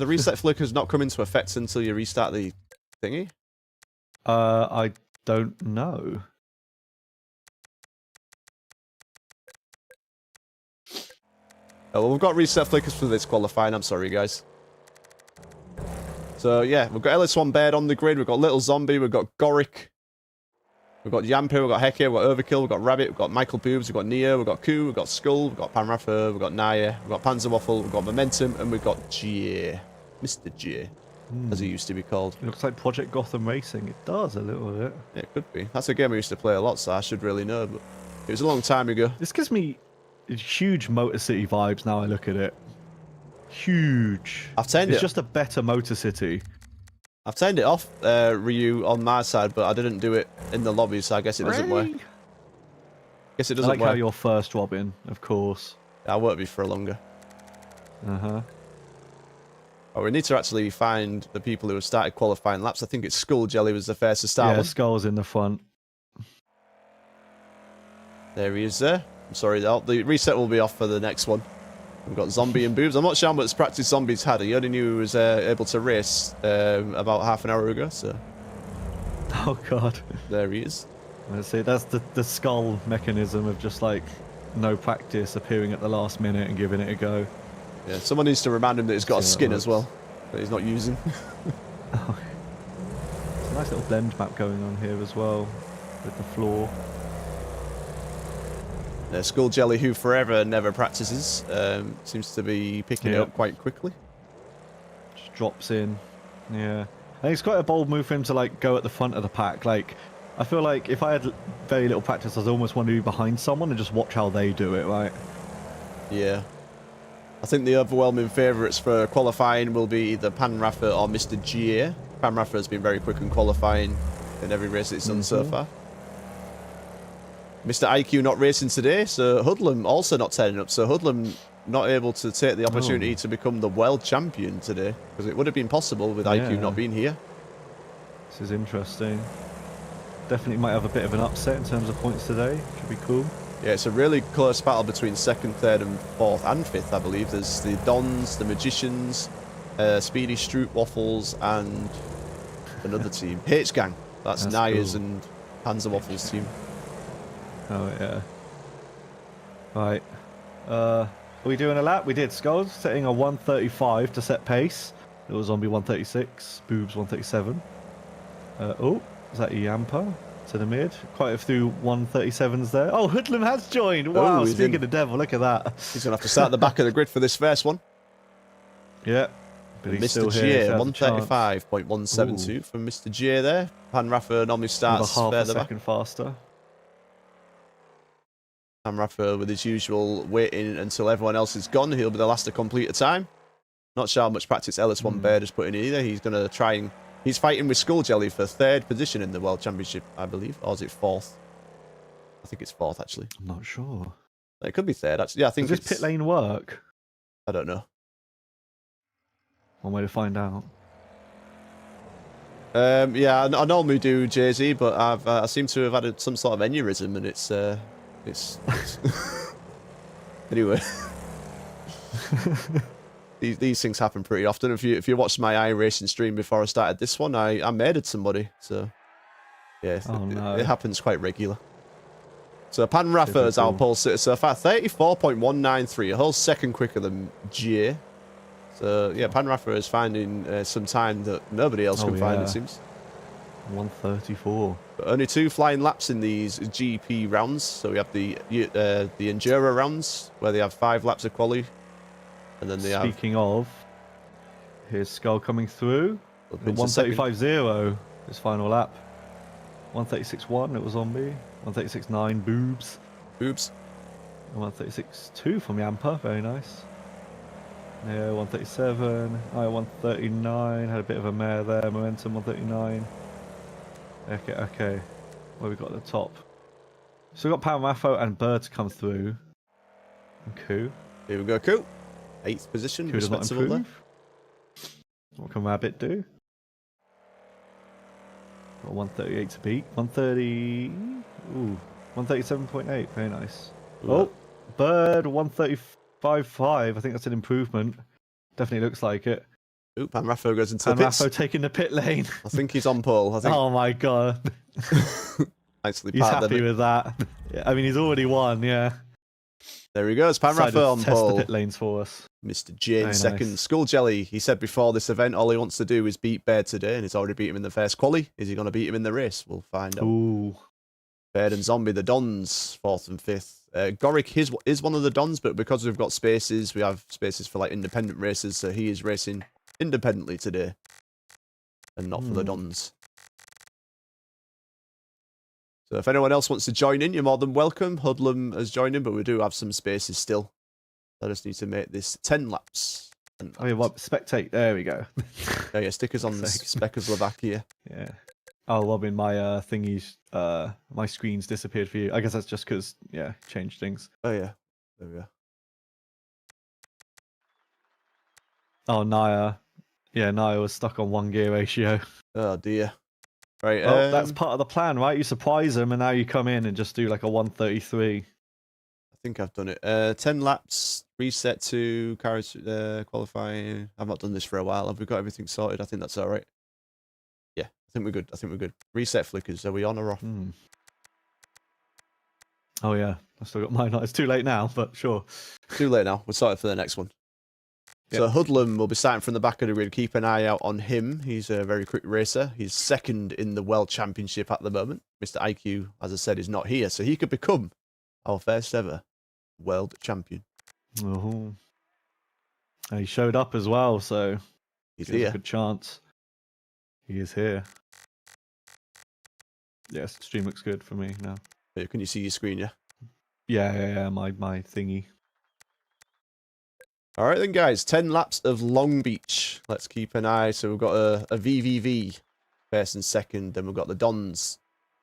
the reset flickers not come into effect until you restart the thingy? I don't know. Oh, well, we've got reset flickers for this qualifying. I'm sorry, guys. So, yeah, we've got LS1 Baird on the grid. We've got Little Zombie. We've got Goric. We've got Yamper. We've got Heke. We've got Overkill. We've got Rabbit. We've got Michael Boobs. We've got Neo. We've got Koo. We've got Skull. We've got Panraffer. We've got Naya. We've got Panzerwaffle. We've got Momentum. And we've got J. Mr. J, as he used to be called. It looks like Project Gotham Racing. It does a little bit. Yeah, it could be. That's a game I used to play a lot, so I should really know, but it was a long time ago. This gives me huge Motor City vibes now I look at it. Huge. I've turned It's just a better Motor City. I've turned it off, Ryu, on my side, but I didn't do it in the lobby, so I guess it doesn't work. Guess it doesn't I like work. how you're first, Robin, of course. I won't be for longer. Uh-huh. Oh, we need to actually find the people who have started qualifying laps. I think it's Skull Jelly was the first to start. Yeah, Skull's in the front. There he is there. I'm sorry, the reset will be off for the next one. We've got Zombie and Boobs. I'm not sure how much practice Zombie's had. He only knew he was able to race about half an hour ago, so... Oh, God. There he is. Let's see, that's the Skull mechanism of just, like, no practice, appearing at the last minute and giving it a go. Yeah, someone needs to remind him that he's got a skin as well, that he's not using. Oh. There's a nice little blend map going on here as well, with the floor. Skull Jelly, who forever never practices, seems to be picking it up quite quickly. Just drops in. Yeah. I think it's quite a bold move for him to, like, go at the front of the pack. Like, I feel like if I had very little practice, I'd almost want to be behind someone and just watch how they do it, right? Yeah. I think the overwhelming favourites for qualifying will be either Panraffer or Mr. G. Panraffer has been very quick in qualifying in every race that he's done so far. Mr. IQ not racing today, so Hoodlum also not turning up. So Hoodlum not able to take the opportunity to become the world champion today, because it would have been possible with IQ not being here. This is interesting. Definitely might have a bit of an upset in terms of points today. Should be cool. Yeah, it's a really close battle between 2nd, 3rd and 4th and 5th, I believe. There's the Dons, the Magicians, Speedy Stroop Waffles, and another team. H-Gang. That's Naya's and Panzer Waffles team. Oh, yeah. Right. Are we doing a lap? We did. Skulls setting a 135 to set pace. It was Zombie 136, Boobs 137. Oh, is that Yampa? To the mid. Quite a few 137s there. Oh, Hoodlum has joined. Wow, speaking of the devil, look at that. He's going to have to start at the back of the grid for this first one. Yeah. But he's Mr. J, 135.172 from Mr. J there. Panraffer normally starts further back. Faster. Panraffer with his usual waiting until everyone else is gone. He'll be the last to complete a time. Not sure how much practice LS1 Baird has put in either. He's going to try and... He's fighting with Skull Jelly for 3rd position in the World Championship, I believe. Or is it 4th? I think it's 4th, actually. I'm not sure. It could be 3rd, actually. Yeah, I think Does this pit lane work? I don't know. One way to find out. Yeah, I normally do Jay-Z, but I seem to have had some sort of aneurysm, and it's anyway. These things happen pretty often. If you watched my iRacing stream before I started this one, I murdered somebody. So yeah, it happens quite regular. So Panraffer is our pole sitter so far, 34.193, a whole second quicker than G. So yeah, Panraffer is finding some time that nobody else can find, it seems. 134. But only 2 flying laps in these GP rounds. So we have the Enduro rounds where they have 5 laps of quali. And then they Speaking of, here's Skull coming through. 135.0, his final lap. 136.1, it was Zombie. 136.9, Boobs. Boobs. And 136.2 from Yampa, very nice. Yeah, 137. 139, had a bit of a mare there. Momentum 139. Okay. Where we got at the top? So we've got Panraffer and Bird to come through. And Koo. Here we go, Koo. 8th position, Koo does not respectable there. What can Rabbit do? Got 138 to beat. 130. Ooh, 137.8. Very nice. Ooh. Oh, Bird 135.5. I think that's an improvement. Definitely looks like it. Oop, Panraffo goes into the pits. Panraffo taking the pit lane. I think he's on pole. I think. Oh my god. Nicely he's happy with that. Yeah, I mean, he's already won, yeah. There he goes, Panraffo on pole. Test the pit lanes for us. Mr. J in second. Nice. Skull Jelly, he said before this event, all he wants to do is beat Baird today, and he's already beat him in the first quali. Is he going to beat him in the race? We'll find out. Ooh. Baird and Zombie, the Dons, 4th and 5th. Goric is one of the Dons, but because we've got spaces, we have spaces for like independent races, so he is racing independently today, and not for the Dons. So if anyone else wants to join in, you're more than welcome. Hoodlum has joined in, but we do have some spaces still. I just need to make this 10 laps. Oh yeah, what? Spectate. There we go. Oh yeah, stickers on Czechoslovakia. Yeah. Oh, Robin, my thingies, my screen's disappeared for you. I guess that's just because, yeah, changed things. Oh yeah, there we go. Oh, Naya. Yeah, Naya was stuck on 1 gear ratio. Oh dear. Right. Oh, that's part of the plan, right? You surprise them, and now you come in and just do like a 133. I think I've done it. 10 laps, reset to qualifying. I've not done this for a while. Have we got everything sorted? I think that's all right. Yeah, I think we're good. I think we're good. Reset flickers. Are we on or off? Oh yeah, I've still got mine on. It's too late now, but sure. Too late now. We're sorted for the next one. Yep. So Hoodlum will be starting from the back of the grid. Keep an eye out on him. He's a very quick racer. He's second in the World Championship at the moment. Mr. IQ, as I said, is not here, so he could become our first ever World Champion. Oh, he showed up as well, so he's here. A good chance. He is here. Yes, the stream looks good for me now. Can you see your screen? Yeah. Yeah. My thingy. All right then, guys. 10 laps of Long Beach. Let's keep an eye. So we've got a VVV first and second. Then we've got the Dons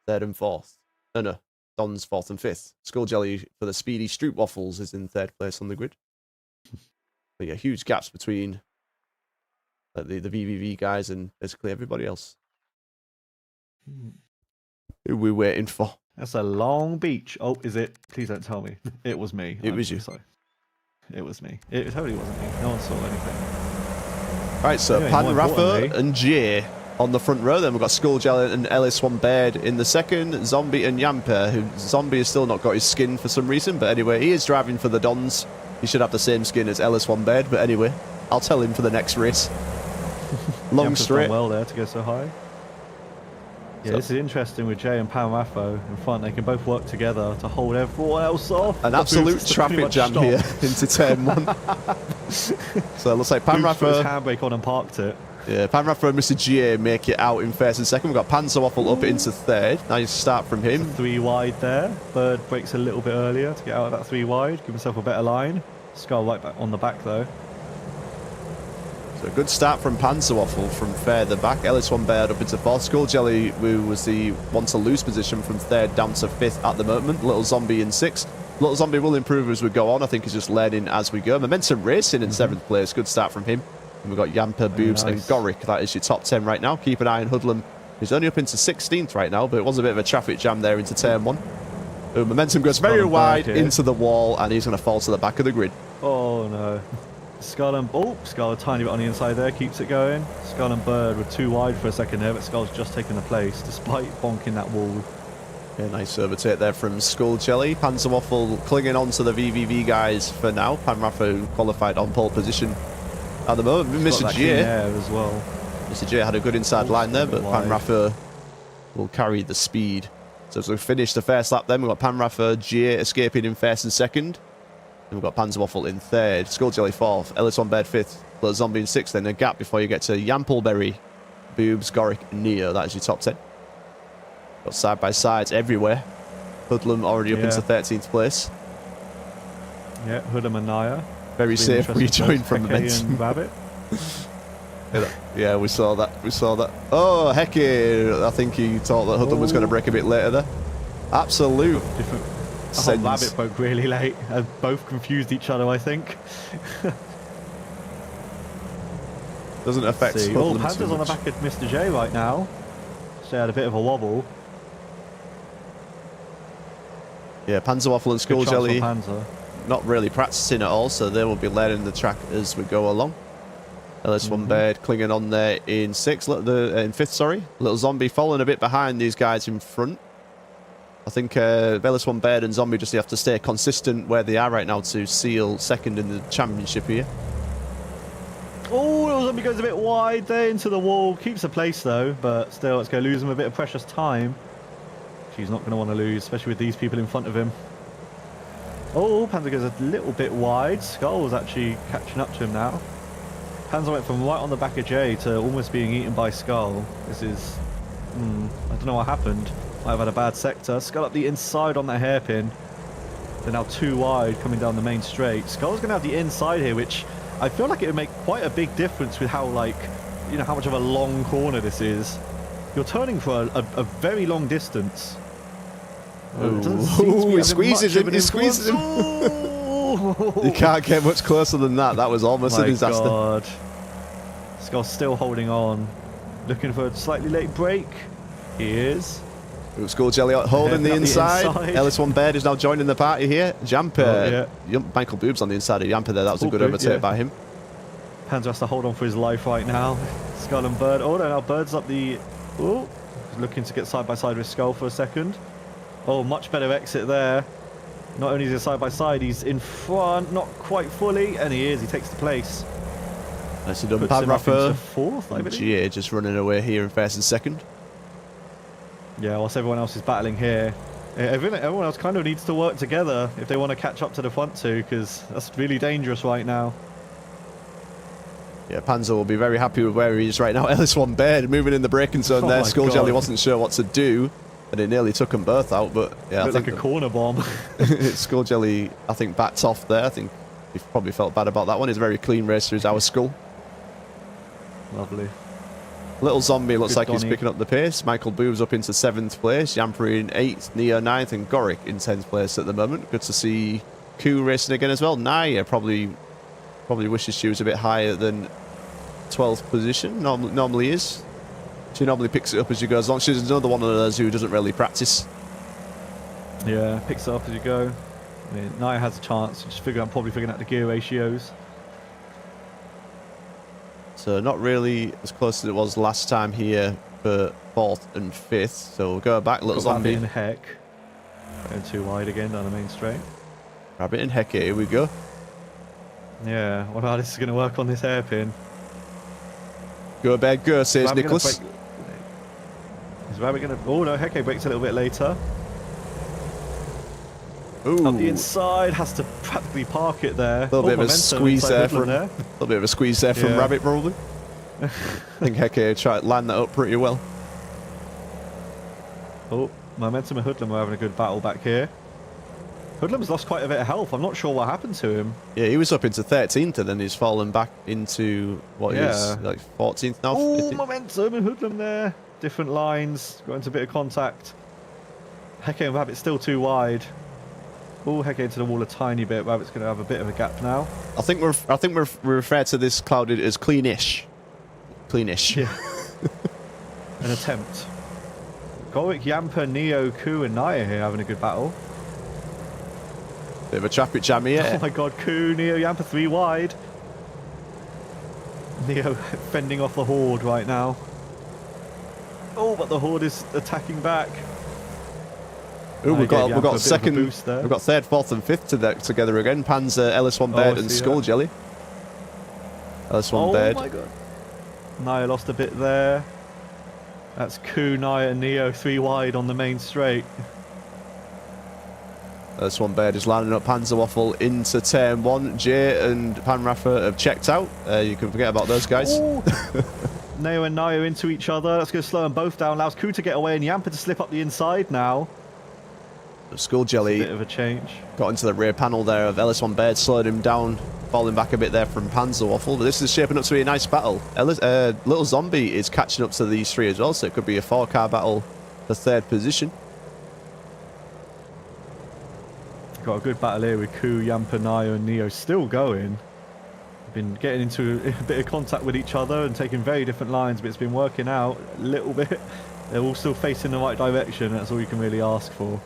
3rd and 4th. No. Dons 4th and 5th. Skull Jelly for the Speedy Stroop Waffles is in 3rd place on the grid. But yeah, huge gaps between the VVV guys and basically everybody else. Who are we waiting for? That's a Long Beach. Oh, is it? Please don't tell me. It was me. It was you. Sorry. It was me. It totally wasn't me. No one saw anything. Right, so anyway, Panraffo and Jay on the front row. Then we've got Skull Jelly and Ellis Baird in the second. Zombie and Yamper, who Zombie has still not got his skin for some reason. But anyway, he is driving for the Dons. He should have the same skin as Ellis Baird. But anyway, I'll tell him for the next race. Long straight. Well there to go so high. Yeah, this is interesting with Jay and Panraffo in front. They can both work together to hold everyone else off. An absolute traffic jam here into turn 1. So it looks like Panraffo put his handbrake on and parked it. Yeah, Panraffo and Mr. GA make it out in 1st and 2nd. We've got Panzerwaffle up into 3rd. Nice start from him. 3 wide there. Bird breaks a little bit earlier to get out of that 3 wide. Give himself a better line. Skull right back on the back though. So a good start from Panzerwaffle from further back. Ellis Baird up into 4th. Skull Jelly, who was the one to lose position from 3rd down to 5th at the moment. Little Zombie in 6th. Little Zombie will improve as we go on. I think he's just learning as we go. Momentum Racing in 7th place. Good start from him. And we've got Yamper, Boobs and Goric. That is your top 10 right now. Keep an eye on Hoodlum. He's only up into 16th right now, but it was a bit of a traffic jam there into turn 1. The momentum goes very wide into the wall, and he's going to fall to the back of the grid. Oh no. Skull a tiny bit on the inside there, keeps it going. Skull and Bird were 2 wide for a second there, but Skull's just taken the place despite bonking that wall. Yeah, nice overtake there from Skull Jelly. Panzerwaffle clinging on to the VVV guys for now. Panraffo qualified on pole position at the moment. Mr. J as well. Mr. J had a good inside line there, but Panraffo will carry the speed. So as we finish the first lap then, we've got Panraffo, J escaping in 1st and 2nd. Then we've got Panzerwaffle in 3rd, Skull Jelly 4th, Ellis Baird 5th, Little Zombie in 6th, then a gap before you get to Yampleberry, Boobs, Goric, and Neo. That is your top 10. Got side-by-sides everywhere. Hoodlum already up into 13th place. Yeah, Hoodlum and Naya. Very safe rejoin from the momentum. Rabbit. Yeah, we saw that. Oh, Hecky! I think he thought that Hoodlum was going to break a bit later there. Absolute. Rabbit broke really late. Both confused each other, I think. Doesn't affect Hoodlum too much. Panzer's on the back of Mr. J right now. So had a bit of a wobble. Yeah, Panzerwaffle and Skull Jelly not really practicing at all, so they will be learning the track as we go along. LS1 Bird clinging on there in 5th, sorry. Little Zombie falling a bit behind these guys in front. I think LS1 Bird and Zombie just have to stay consistent where they are right now to seal 2nd in the championship here. Oh, Zombie goes a bit wide there into the wall. Keeps the place though, but still it's going to lose him a bit of precious time. She's not going to want to lose, especially with these people in front of him. Oh, Panzer goes a little bit wide. Skull's actually catching up to him now. Panzer went from right on the back of Jay to almost being eaten by Skull. This is... I don't know what happened. Might have had a bad sector. Skull up the inside on that hairpin. They're now too wide coming down the main straight. Skull's going to have the inside here, which I feel like it would make quite a big difference with how, like, you know, how much of a long corner this is. You're turning for a very long distance. He squeezes him, he squeezes him. You can't get much closer than that. That was almost a disaster. God. Skull's still holding on. Looking for a slightly late break. He is. Skull Jelly holding the inside. LS1 Bird is now joining the party here. Jamper. Michael Boobs on the inside of Jamper there. That was a good overtake by him. Panzer has to hold on for his life right now. Skull and Bird. Oh, no, now Bird's up the... Oh, looking to get side by side with Skull for a second. Oh, much better exit there. Not only is he side by side, he's in front, not quite fully, and he is. He takes the place. Nicely done, Panoramic. 4th, I believe. GA just running away here in 1st and 2nd. Yeah, whilst everyone else is battling here. Everyone else kind of needs to work together if they want to catch up to the front two, because that's really dangerous right now. Yeah, Panzer will be very happy with where he is right now. LS1 Bird moving in the braking zone there. Skull Jelly wasn't sure what to do. And it nearly took them both out, but yeah, I think like a corner bomb. Skull Jelly, I think, backs off there. I think he probably felt bad about that one. He's a very clean racer, is our Skull. Lovely. Little Zombie looks like he's picking up the pace. Michael Boobs up into 7th place. Yamper in 8th, Neo 9th, and Goric in 10th place at the moment. Good to see Koo racing again as well. Naya probably wishes she was a bit higher than 12th position. Normally is. She normally picks it up as you go, as long as she's another one of those who doesn't really practice. Yeah, picks it up as you go. I mean, Naya has a chance. Just probably figuring out the gear ratios. So not really as close as it was last time here for 4th and 5th. So we'll go back, Little Zombie. Rabbit and Heck. Going too wide again down the main straight. Rabbit and Heck, here we go. Yeah, what about this is going to work on this hairpin? Go bad, go, says Nicholas. Is Rabbit going to... Oh no, Heke breaks a little bit later. Ooh. Up the inside, has to practically park it there. A little bit of a squeeze there from Rabbit, probably. I think Heke tried to line that up pretty well. Oh, Momentum and Hoodlum are having a good battle back here. Hoodlum's lost quite a bit of health. I'm not sure what happened to him. Yeah, he was up into 13th and then he's fallen back into, what is, like 14th now? Oh, Momentum and Hoodlum there. Different lines, got into a bit of contact. Heke and Rabbit still too wide. Oh, Heke into the wall a tiny bit. Rabbit's going to have a bit of a gap now. I think we refer to this clouded as cleanish. Cleanish. Yeah. An attempt. Goric, Yamper, Neo, Koo, and Naya here having a good battle. Bit of a traffic jam here. Oh my god, Koo, Neo, Yamper 3 wide. Neo fending off the Horde right now. Oh, but the Horde is attacking back. Ooh, we've got second, we've got 3rd, 4th, and 5th together again. Panzer, LS1 Bird, and Skull Jelly. LS1 Bird. Oh my god. Naya lost a bit there. That's Koo, Naya, and Neo 3 wide on the main straight. LS1 Bird is lining up Panzer Waffle into turn 1. Jay and Panraffa have checked out. You can forget about those guys. Neo and Naya into each other. That's going to slow them both down. Allows Koo to get away and Yamper to slip up the inside now. Skull Jelly bit of a change. Got into the rear panel there of LS1 Bird, slowed him down, falling back a bit there from Panzer Waffle. But this is shaping up to be a nice battle. Little Zombie is catching up to these 3 as well, so it could be a 4-car battle for 3rd position. Got a good battle here with Koo, Yamper, Naya, and Neo still going. Been getting into a bit of contact with each other and taking very different lines, but it's been working out a little bit. They're all still facing the right direction. That's all you can really ask for.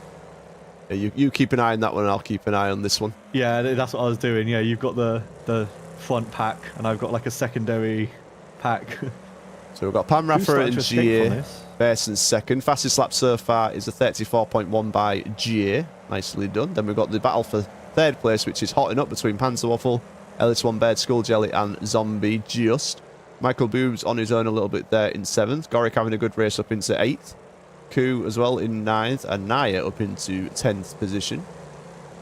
Yeah, you keep an eye on that one and I'll keep an eye on this one. Yeah, that's what I was doing. Yeah, you've got the front pack, and I've got like a secondary pack. So we've got Panraffer and GA, first and second. Fastest lap so far is a 34.1 by GA. Nicely done. Then we've got the battle for third place, which is hotting up between Panzerwaffle, Ellis1 Baird, Skull Jelly, and Zombie Just. Michael Boobs on his own a little bit there in 7th. Goric having a good race up into 8th. Koo as well in 9th, and Naya up into 10th position.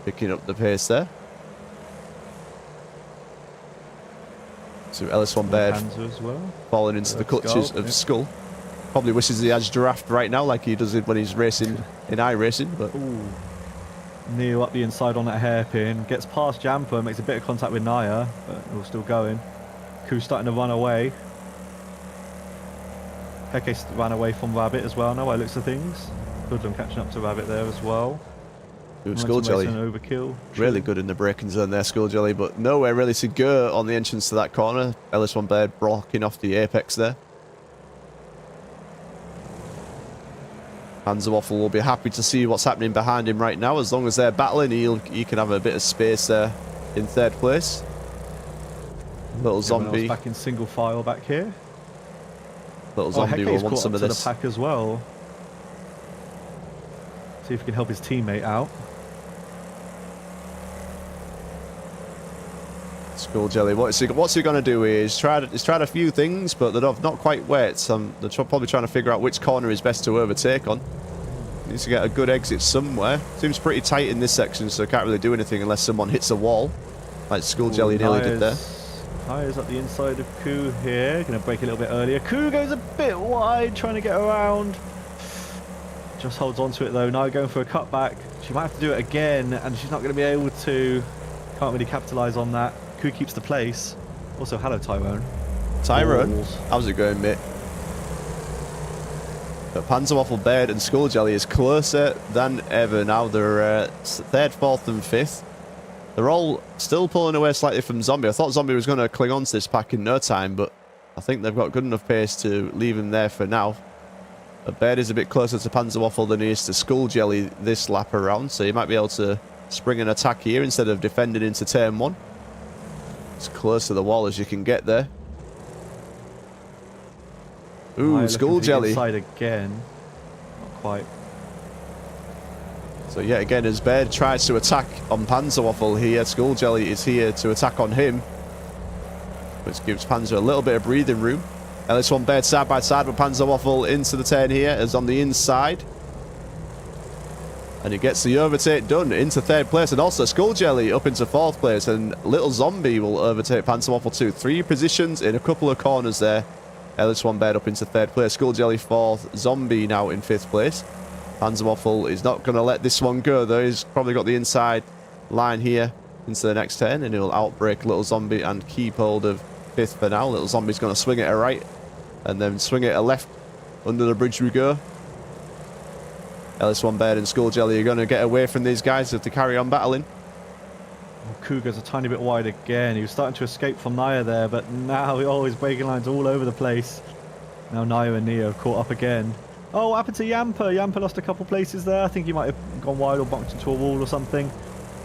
Picking up the pace there. So Ellis1 Baird as well. falling into the clutches of Skull. Probably wishes he has Giraffe right now, like he does it when he's racing in iRacing. But Neo up the inside on that hairpin, gets past Jamper, makes a bit of contact with Naya, but we're still going. Koo's starting to run away. Heke ran away from Rabbit as well now by the looks of things. Hoodlum catching up to Rabbit there as well. Skull Jelly overkill. Really good in the braking zone there, Skull Jelly, but nowhere really to go on the entrance to that corner. Ellis1 Baird blocking off the apex there. Panzerwaffle will be happy to see what's happening behind him right now. As long as they're battling, he can have a bit of space there in 3rd place. Little Zombie back in single file back here. Little Zombie will want some of this. The pack as well. See if he can help his teammate out. Skull Jelly, what's he going to do is he's tried a few things, but they're not quite wet. They're probably trying to figure out which corner is best to overtake on. Needs to get a good exit somewhere. Seems pretty tight in this section, so can't really do anything unless someone hits a wall, like Skull Jelly nearly did there. Tyres up the inside of Koo here. Going to break a little bit earlier. Koo goes a bit wide, trying to get around. Just holds on to it though. Now going for a cutback. She might have to do it again, and she's not going to be able to. Can't really capitalise on that. Koo keeps the place. Also, hello Tyrone. Tyrone, how's it going, mate? But Panzerwaffle, Baird, and Skull Jelly is closer than ever now. They're 3rd, 4th, and 5th. They're all still pulling away slightly from Zombie. I thought Zombie was going to cling on to this pack in no time, but I think they've got good enough pace to leave him there for now. But Baird is a bit closer to Panzerwaffle than he is to Skull Jelly this lap around, so he might be able to spring an attack here instead of defending into turn 1. As close to the wall as you can get there. Ooh, Skull Jelly. Inside again. Not quite. So yet again, as Baird tries to attack on Panzerwaffle here, Skull Jelly is here to attack on him, which gives Panzer a little bit of breathing room. Ellis1 Baird side by side with Panzerwaffle into the turn here, as on the inside. And he gets the overtake done into 3rd place, and also Skull Jelly up into 4th place, and Little Zombie will overtake Panzerwaffle too. 3 positions in a couple of corners there. Ellis1 Baird up into 3rd place, Skull Jelly 4th, Zombie now in 5th place. Panzerwaffle is not going to let this one go though. He's probably got the inside line here into the next turn, and he'll outbrake Little Zombie and keep hold of 5th for now. Little Zombie's going to swing it a right and then swing it a left. Under the bridge we go. Ellis1 Baird and Skull Jelly are going to get away from these guys if they carry on battling. Koo goes a tiny bit wide again. He was starting to escape from Naya there, but now his braking lines all over the place. Now Naya and Neo caught up again. Oh, what happened to Yamper? Yamper lost a couple places there. I think he might have gone wide or bumped into a wall or something.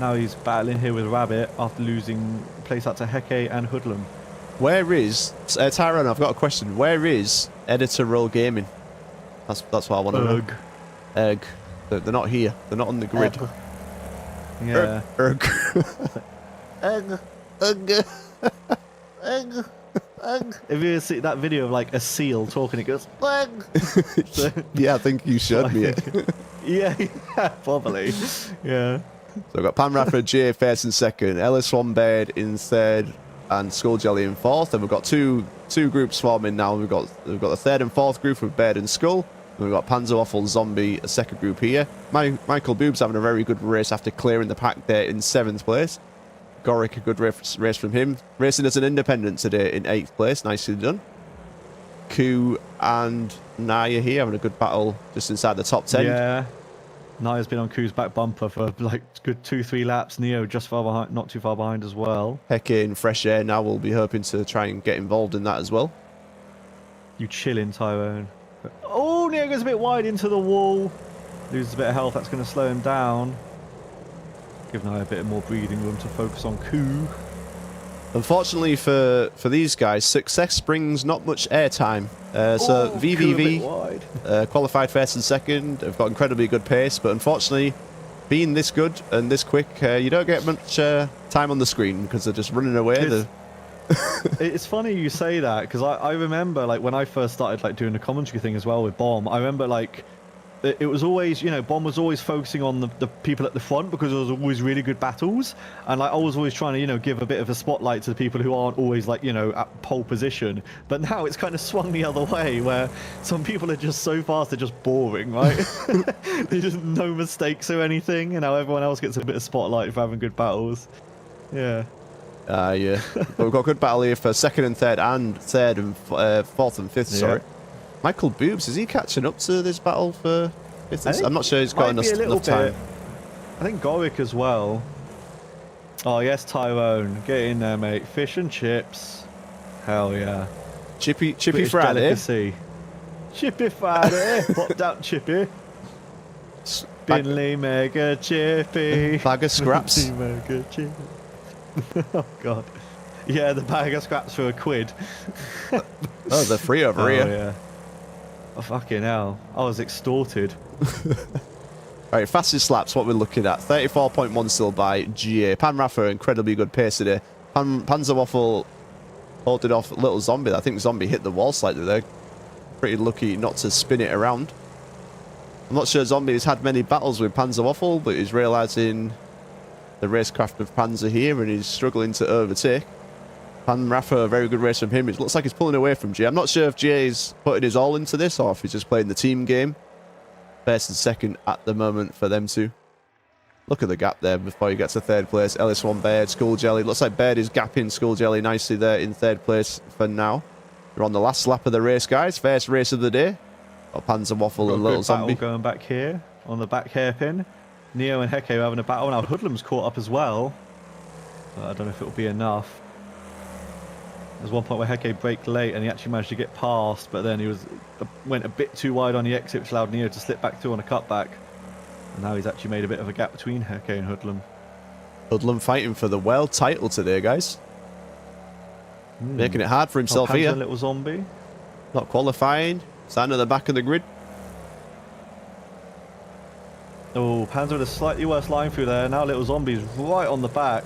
Now he's battling here with Rabbit after losing place out to Heke and Hoodlum. Where is Tyrone? I've got a question. Where is Editor Roll Gaming? That's what I want to know. Egg. They're not here. They're not on the grid. Yeah. Egg. Egg. Egg. Egg. If you see that video of like a seal talking, it goes egg. So, yeah, I think you showed me it. yeah, probably. Yeah. So I've got Panraffer, J first and 2nd, Ellis1 Baird in 3rd, and Skull Jelly in 4th. And we've got two groups forming now. We've got the 3rd and 4th group with Baird and Skull. And we've got Panzerwaffle, Zombie, a 2nd group here. Michael Boob's having a very good race after clearing the pack there in 7th place. Goric, a good race from him. Racing as an independent today in 8th place. Nicely done. Koo and Naya here having a good battle just inside the top 10. Yeah. Naya's been on Koo's back bumper for like good 2-3 laps. Neo just far behind, not too far behind as well. Heke in fresh air now. We'll be hoping to try and get involved in that as well. You chilling, Tyrone. Oh, Neo goes a bit wide into the wall. Loses a bit of health. That's going to slow him down. Give Naya a bit more breathing room to focus on Koo. Unfortunately for these guys, success brings not much airtime. So VVV qualified first and second. Have got incredibly good pace, but unfortunately, being this good and this quick, you don't get much time on the screen because they're just running away. It's funny you say that because I remember like when I first started like doing the commentary thing as well with Bomb. I remember like it was always, you know, Bomb was always focusing on the people at the front because it was always really good battles, and like I was always trying to, you know, give a bit of a spotlight to the people who aren't always like, you know, at pole position. But now it's kind of swung the other way where some people are just so fast they're just boring, right? There's just no mistakes or anything, and now everyone else gets a bit of spotlight for having good battles. Yeah. Yeah. But we've got a good battle here for second and third and fourth and fifth, sorry. Michael Boobs, is he catching up to this battle for fifth? I'm not sure he's got enough time. I think Gorick as well. Oh, yes, Tyrone. Get in there, mate. Fish and chips. Hell yeah. Chippy British Friday. Delicacy. Chippy Friday. Popped out Chippy. Binley Mega Chippy. Bag of scraps. Mega Chippy. Oh god. Yeah, the bag of scraps for £1. Oh, they're free over here. Yeah. Oh fucking hell. I was extorted. Alright, fastest laps, what we're looking at. 34.1 still by GA. Panraffer, incredibly good pace today. Panzerwaffle holding off Little Zombie. I think Zombie hit the wall slightly there. Pretty lucky not to spin it around. I'm not sure Zombie has had many battles with Panzerwaffle, but he's realising the racecraft of Panzer here, and he's struggling to overtake. Panraffer, a very good race from him. It looks like he's pulling away from Jay. I'm not sure if Jay's putting his all into this or if he's just playing the team game. First and second at the moment for them two. Look at the gap there before you get to third place. Ellis1 Baird, Skull Jelly. Looks like Baird is gapping Skull Jelly nicely there in third place for now. We're on the last lap of the race, guys. First race of the day. Got Panzerwaffle and Little Zombie. Going back here on the back hairpin. Neo and Heke are having a battle. Now Hoodlum's caught up as well. But I don't know if it'll be enough. There's one point where Heke braked late and he actually managed to get past, but then he went a bit too wide on the exit, which allowed Neo to slip back through on a cutback. And now he's actually made a bit of a gap between Heke and Hoodlum. Hoodlum fighting for the world title today, guys. Making it hard for himself here. Little Zombie. Not qualifying. Standing at the back of the grid. Oh, Panzer with a slightly worse line through there. Now Little Zombie's right on the back.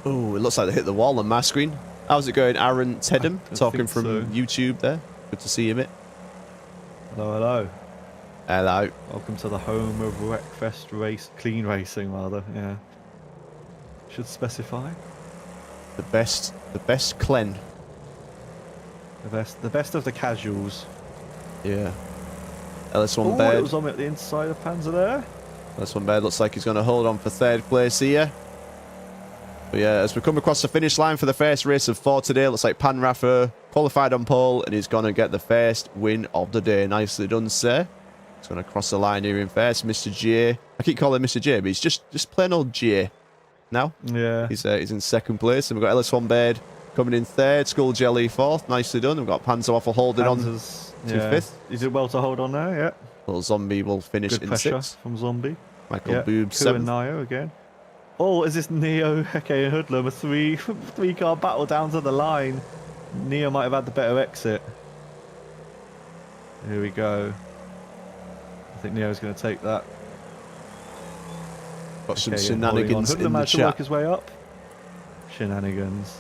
Oh, it looks like they hit the wall on my screen. How's it going, Aaron Tedham? Talking from YouTube there. Good to see you, mate. Hello, hello. Hello. Welcome to the home of Wreckfest clean racing, rather. Yeah. Should specify. The best clen. The best of the casuals. Yeah. Ellis1 Baird. Little Zombie at the inside of Panzer there. Ellis1 Baird looks like he's going to hold on for third place here. But yeah, as we come across the finish line for the first race of 4 today, looks like Panraffer qualified on pole and he's going to get the first win of the day. Nicely done, sir. He's going to cross the line here in first. Mr. J. I keep calling him Mr. J, but he's just plain old J now. Yeah. He's in second place. And we've got Ellis1 Baird coming in third. Skull Jelly fourth. Nicely done. We've got Panzerwaffle holding on to fifth. He did well to hold on there, yeah. Little Zombie will finish Good in pressure sixth. From Zombie. Michael Boobs Ku seventh. and Nio again. Oh, is this Neo, Heke and Hoodlum? A three-car battle down to the line. Neo might have had the better exit. Here we go. I think Neo's going to take that. Got some shenanigans in the managed chat. to work his way up. Shenanigans.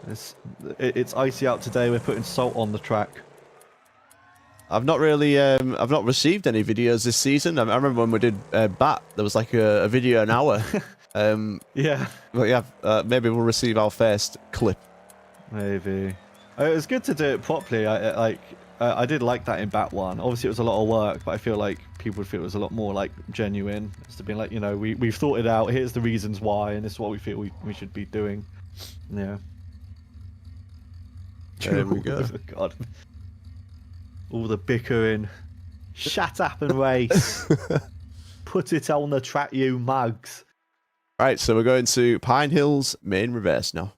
It's icy out today. We're putting salt on the track. I've not really, I've not received any videos this season. I remember when we did BAT, there was like a video an hour. Yeah. But yeah, maybe we'll receive our first clip. Maybe. It was good to do it properly. I did like that in BAT 1. Obviously, it was a lot of work, but I feel like people would feel it was a lot more like genuine. Just to be like, you know, we've thought it out. Here's the reasons why, and this is what we feel we should be doing. Yeah. There we go. God. All the bickering. Shut up and race. Put it on the track, you mugs. Right, so we're going to Pine Hills main reverse now.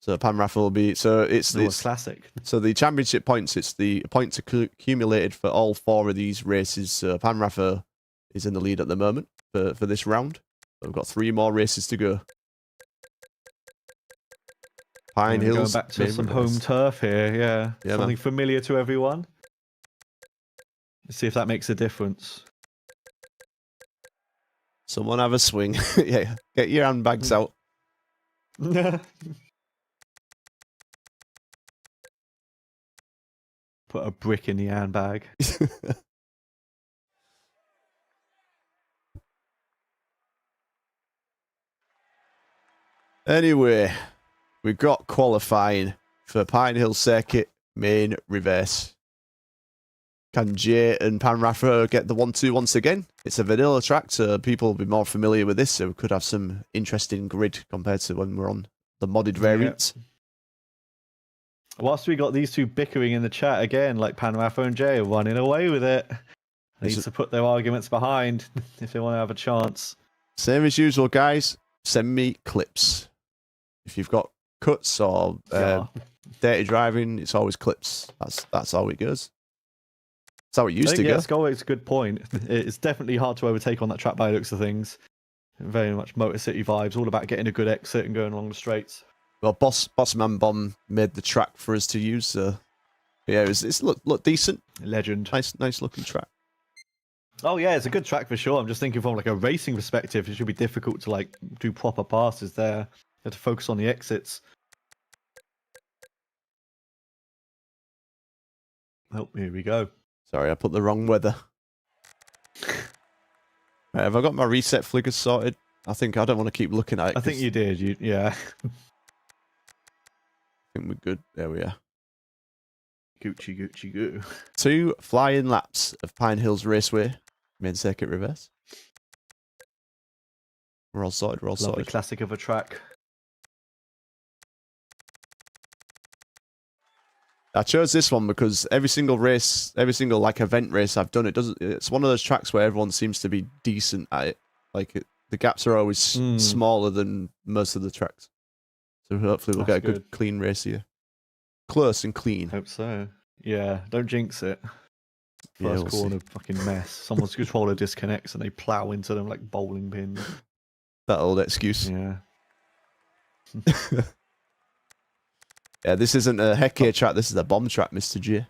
So Panraffer will be it's classic. So the championship points, it's the points accumulated for all 4 of these races. So Panraffer is in the lead at the moment for this round. We've got 3 more races to go. Pine Hills. Going back to some home turf here, yeah. Something familiar to everyone. Let's see if that makes a difference. Someone have a swing. Yeah, get your handbags out. Put a brick in the handbag. Anyway, we've got qualifying for Pine Hill Circuit main reverse. Can Jay and Panraffer get the 1-2 once again? It's a vanilla track, so people will be more familiar with this, so we could have some interesting grid compared to when we're on the modded variants. Yeah. Whilst we got these two bickering in the chat again, like Panraffer and Jay are running away with it. They need to put their arguments behind if they want to have a chance. Same as usual, guys. Send me clips. If you've got cuts or dirty driving, it's always clips. That's how it goes. That's how it used to go. It's always a good point. It's definitely hard to overtake on that track by the looks of things. Very much Motor City vibes, all about getting a good exit and going along the straights. Well, Boss Man Bomb made the track for us to use, so yeah, it's look decent. Legend. Nice looking track. Oh yeah, it's a good track for sure. I'm just thinking from like a racing perspective, it should be difficult to like do proper passes there. You have to focus on the exits. Oh, here we go. Sorry, I put the wrong weather. Right, have I got my reset flickers sorted? I don't want to keep looking at it. I think you did. Yeah. I think we're good. There we are. Gucci goo. 2 flying laps of Pine Hills Raceway, main circuit reverse. We're all sorted. Lovely classic of a track. I chose this one because every single race, like event race I've done, it's one of those tracks where everyone seems to be decent at it. Like the gaps are always smaller than most of the tracks. So hopefully we'll get a good clean race here. Close and clean. Hope so. Yeah, don't jinx it. First corner, fucking mess. Someone's controller disconnects and they plow into them like bowling pins. That old excuse. Yeah. Yeah, this isn't a Hecke track. This is a bomb track, Mr. G.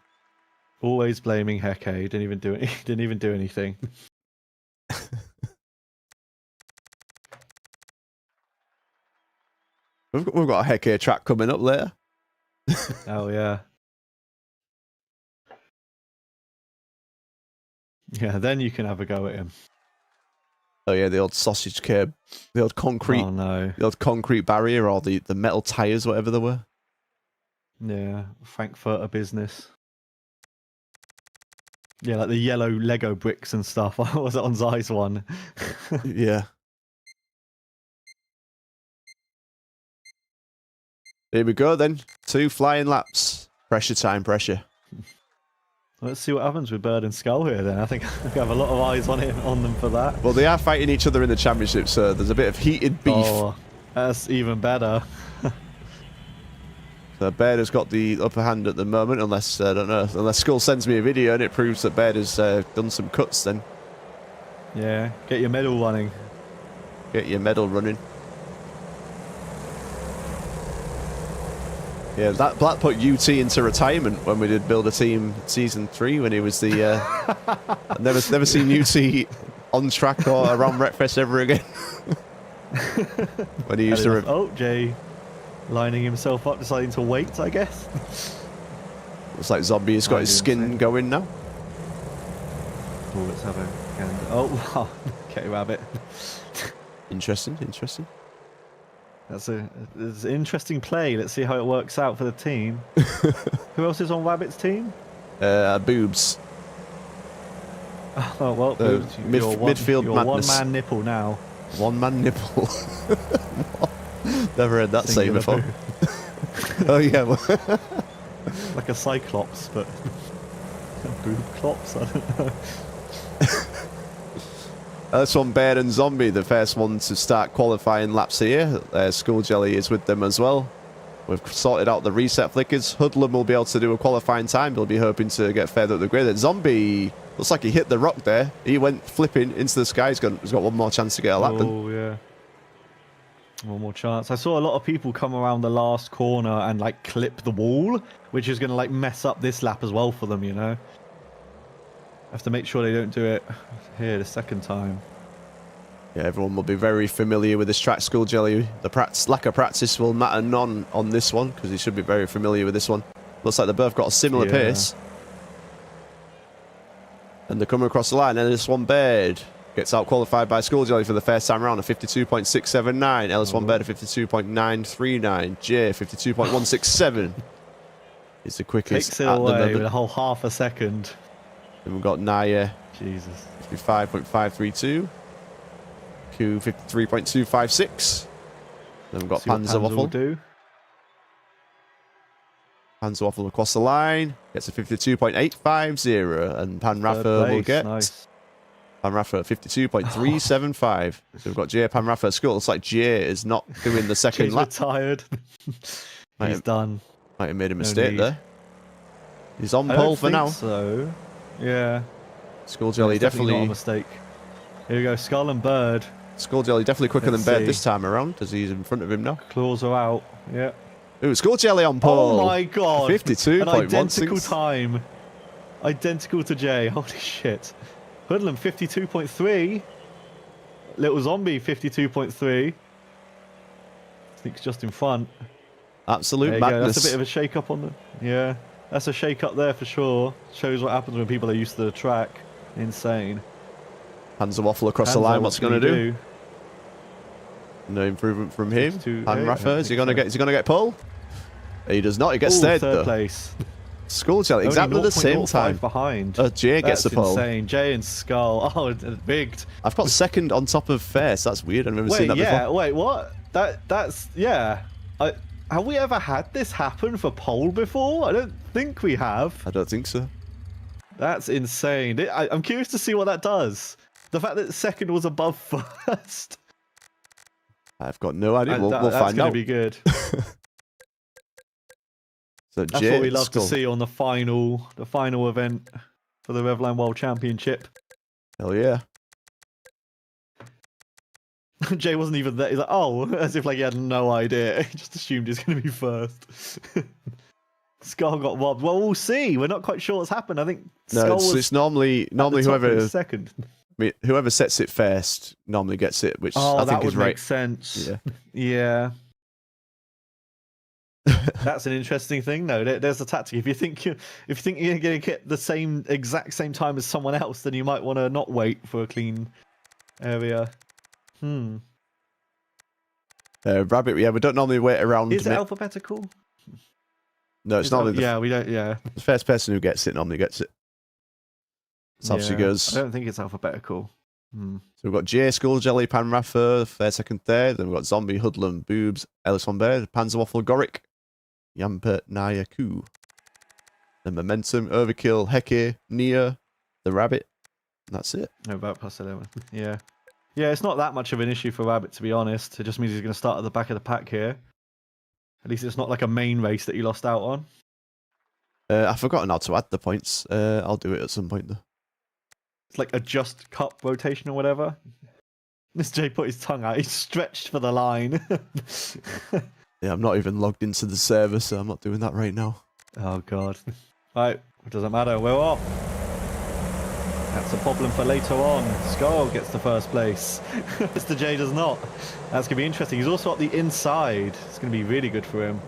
Always blaming Hecke. Didn't even do it. Didn't even do anything. We've got a Hecke track coming up later. Oh yeah. Yeah, then you can have a go at him. Oh yeah, the old sausage curb, the old concrete. Oh no. The old concrete barrier, or the metal tires, whatever they were. Yeah, Frankfurter business. Yeah, like the yellow Lego bricks and stuff. Was it on Zai's one? Yeah. Here we go then. 2 flying laps. Pressure time, pressure. Let's see what happens with Bird and Skull here then. I think we have a lot of eyes on them for that. Well, they are fighting each other in the championship, so there's a bit of heated beef. Oh, that's even better. So Baird has got the upper hand at the moment, unless, I don't know, unless Skull sends me a video and it proves that Baird has done some cuts then. Yeah, get your medal running. Get your medal running. Yeah, that put UT into retirement when we did Build a Team Season 3 when he was the... I've never seen UT on track or around Wreckfest ever again. When he used to... Oh, Jay lining himself up, deciding to wait, I guess. Looks like Zombie has got his skin going now. Oh, let's have a... Oh, okay, rabbit. Interesting. That's an interesting play. Let's see how it works out for the team. Who else is on Rabbit's team? Boobs. Oh, well, Boobs, midfield you're madness. One-man nipple now. One-man nipple. Never heard that saying before. Oh, yeah. Like a cyclops, but... Boob clops? I don't know. That's on Bear and Zombie, the first one to start qualifying laps here. School Jelly is with them as well. We've sorted out the reset flickers. Hoodlum will be able to do a qualifying time. He'll be hoping to get further up the grid. Zombie Looks like he hit the rock there. He went flipping into the sky. He's got one more chance to get a lap. Oh, yeah. One more chance. I saw a lot of people come around the last corner and like clip the wall, which is going to like mess up this lap as well for them, you know. Have to make sure they don't do it here the second time. Yeah, everyone will be very familiar with this track, Skull Jelly. The lack of practice will matter none on this one, because he should be very familiar with this one. Looks like they both got a similar pace. And they're coming across the line, and Ellis1 Baird gets out-qualified by Skull Jelly for the first time around, a 52.679. Ellis1 Baird, a 52.939. Jay, 52.167. Is the quickest. Takes it away with a whole half a second. Then we've got Naya. Jesus. 55.532. Q 53.256. Then we've got Panzerwaffle. Panzerwaffle across the line. Gets a 52.850. And Panraffer will get Panraffer at 52.375. So we've got Jay Panraffer. Skull. Looks like Jay is not doing the second lap. He's retired. He's done. Might have made a mistake there. He's on pole for now. So, yeah. Skull Jelly definitely not a mistake. Here we go, Skull and Bird. Skull Jelly definitely quicker than Bird this time around, as he's in front of him now. Claws are out. Yeah. Ooh, Skull Jelly on pole. Oh my god. 52.16. An identical time. Identical to Jay. Holy shit. Hoodlum 52.3. Little Zombie 52.3. Sneaks just in front. Absolute madness. That's a bit of a shake up on the... Yeah. That's a shake up there for sure. Shows what happens when people are used to the track. Insane. Panzerwaffle across the line. What's he going to do? No improvement from him. Panraffer, is he going to get pole? He does not. He gets third though. Place. Skull Jelly exactly the same time. Behind. Jay gets the pole. Insane. Jay and Skull. Oh, it's bigged. I've got second on top of first. That's weird. I've never seen that before. Wait, what? That's yeah. Have we ever had this happen for pole before? I don't think we have. I don't think so. That's insane. I'm curious to see what that does. The fact that second was above first. I've got no idea. We'll find out. That's going to be good. So that's what we love to see on the final event for the Revline World Championship. Hell yeah. Jay wasn't even there. He's like, oh, as if like he had no idea. He just assumed he's going to be first. Skull got robbed. Well, we'll see. We're not quite sure what's happened. I think it's normally whoever second. I mean, whoever sets it first normally gets it, which I think is right. Make sense. Yeah. Yeah. That's an interesting thing, though. There's a tactic. If you think you're going to get the exact same time as someone else, then you might want to not wait for a clean area. Rabbit, yeah, we don't normally wait around. Is it alphabetical? No, it's not. Yeah, we don't. Yeah, the first person who gets it normally gets it. That's how she goes. I don't think it's alphabetical. So we've got Jay, Skull Jelly, Panraffer, first, second, third. Then we've got Zombie, Hoodlum, Boobs, Ellis1 Baird, Panzerwaffle, Goric, Yampert, Naya, Koo. Then Momentum, Overkill, Heke, Nia, the Rabbit. And that's it. About plus 11. Yeah. Yeah, it's not that much of an issue for Rabbit, to be honest. It just means he's going to start at the back of the pack here. At least it's not like a main race that you lost out on. I've forgotten how to add the points. I'll do it at some point, though. It's like a just cup rotation or whatever. This Jay put his tongue out. He's stretched for the line. Yeah, I'm not even logged into the server, so I'm not doing that right now. Oh, God. Right, it doesn't matter. We're off. That's a problem for later on. Skull gets the first place. Mr. J does not. That's going to be interesting. He's also up the inside. It's going to be really good for him.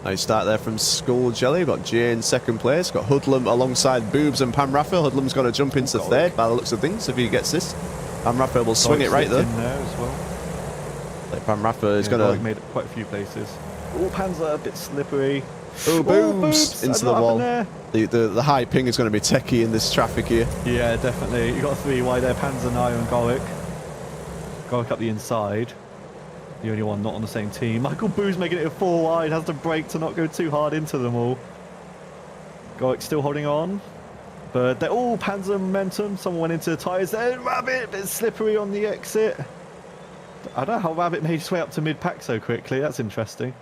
Nice start there from Skull Jelly. Got Jay in second place. Got Hoodlum alongside Boobs and Panraffer. Hoodlum's going to jump into third by the looks of things if he gets this. Panraffer will swing it right there. In there as well. Like Panraffer is going to... made it quite a few places. Oh, Panzer a bit slippery. Oh, Boobs into the wall. The high ping is going to be techie in this traffic here. Yeah, definitely. You got three wide there. Panzer, Naya and Goric. Goric up the inside. The only one not on the same team. Michael Boo's making it a 4 wide. Has to brake to not go too hard into them all. Goric still holding on. But they're all Panzer momentum. Someone went into the tyres there. Rabbit, a bit slippery on the exit. I don't know how Rabbit made his way up to mid-pack so quickly. That's interesting.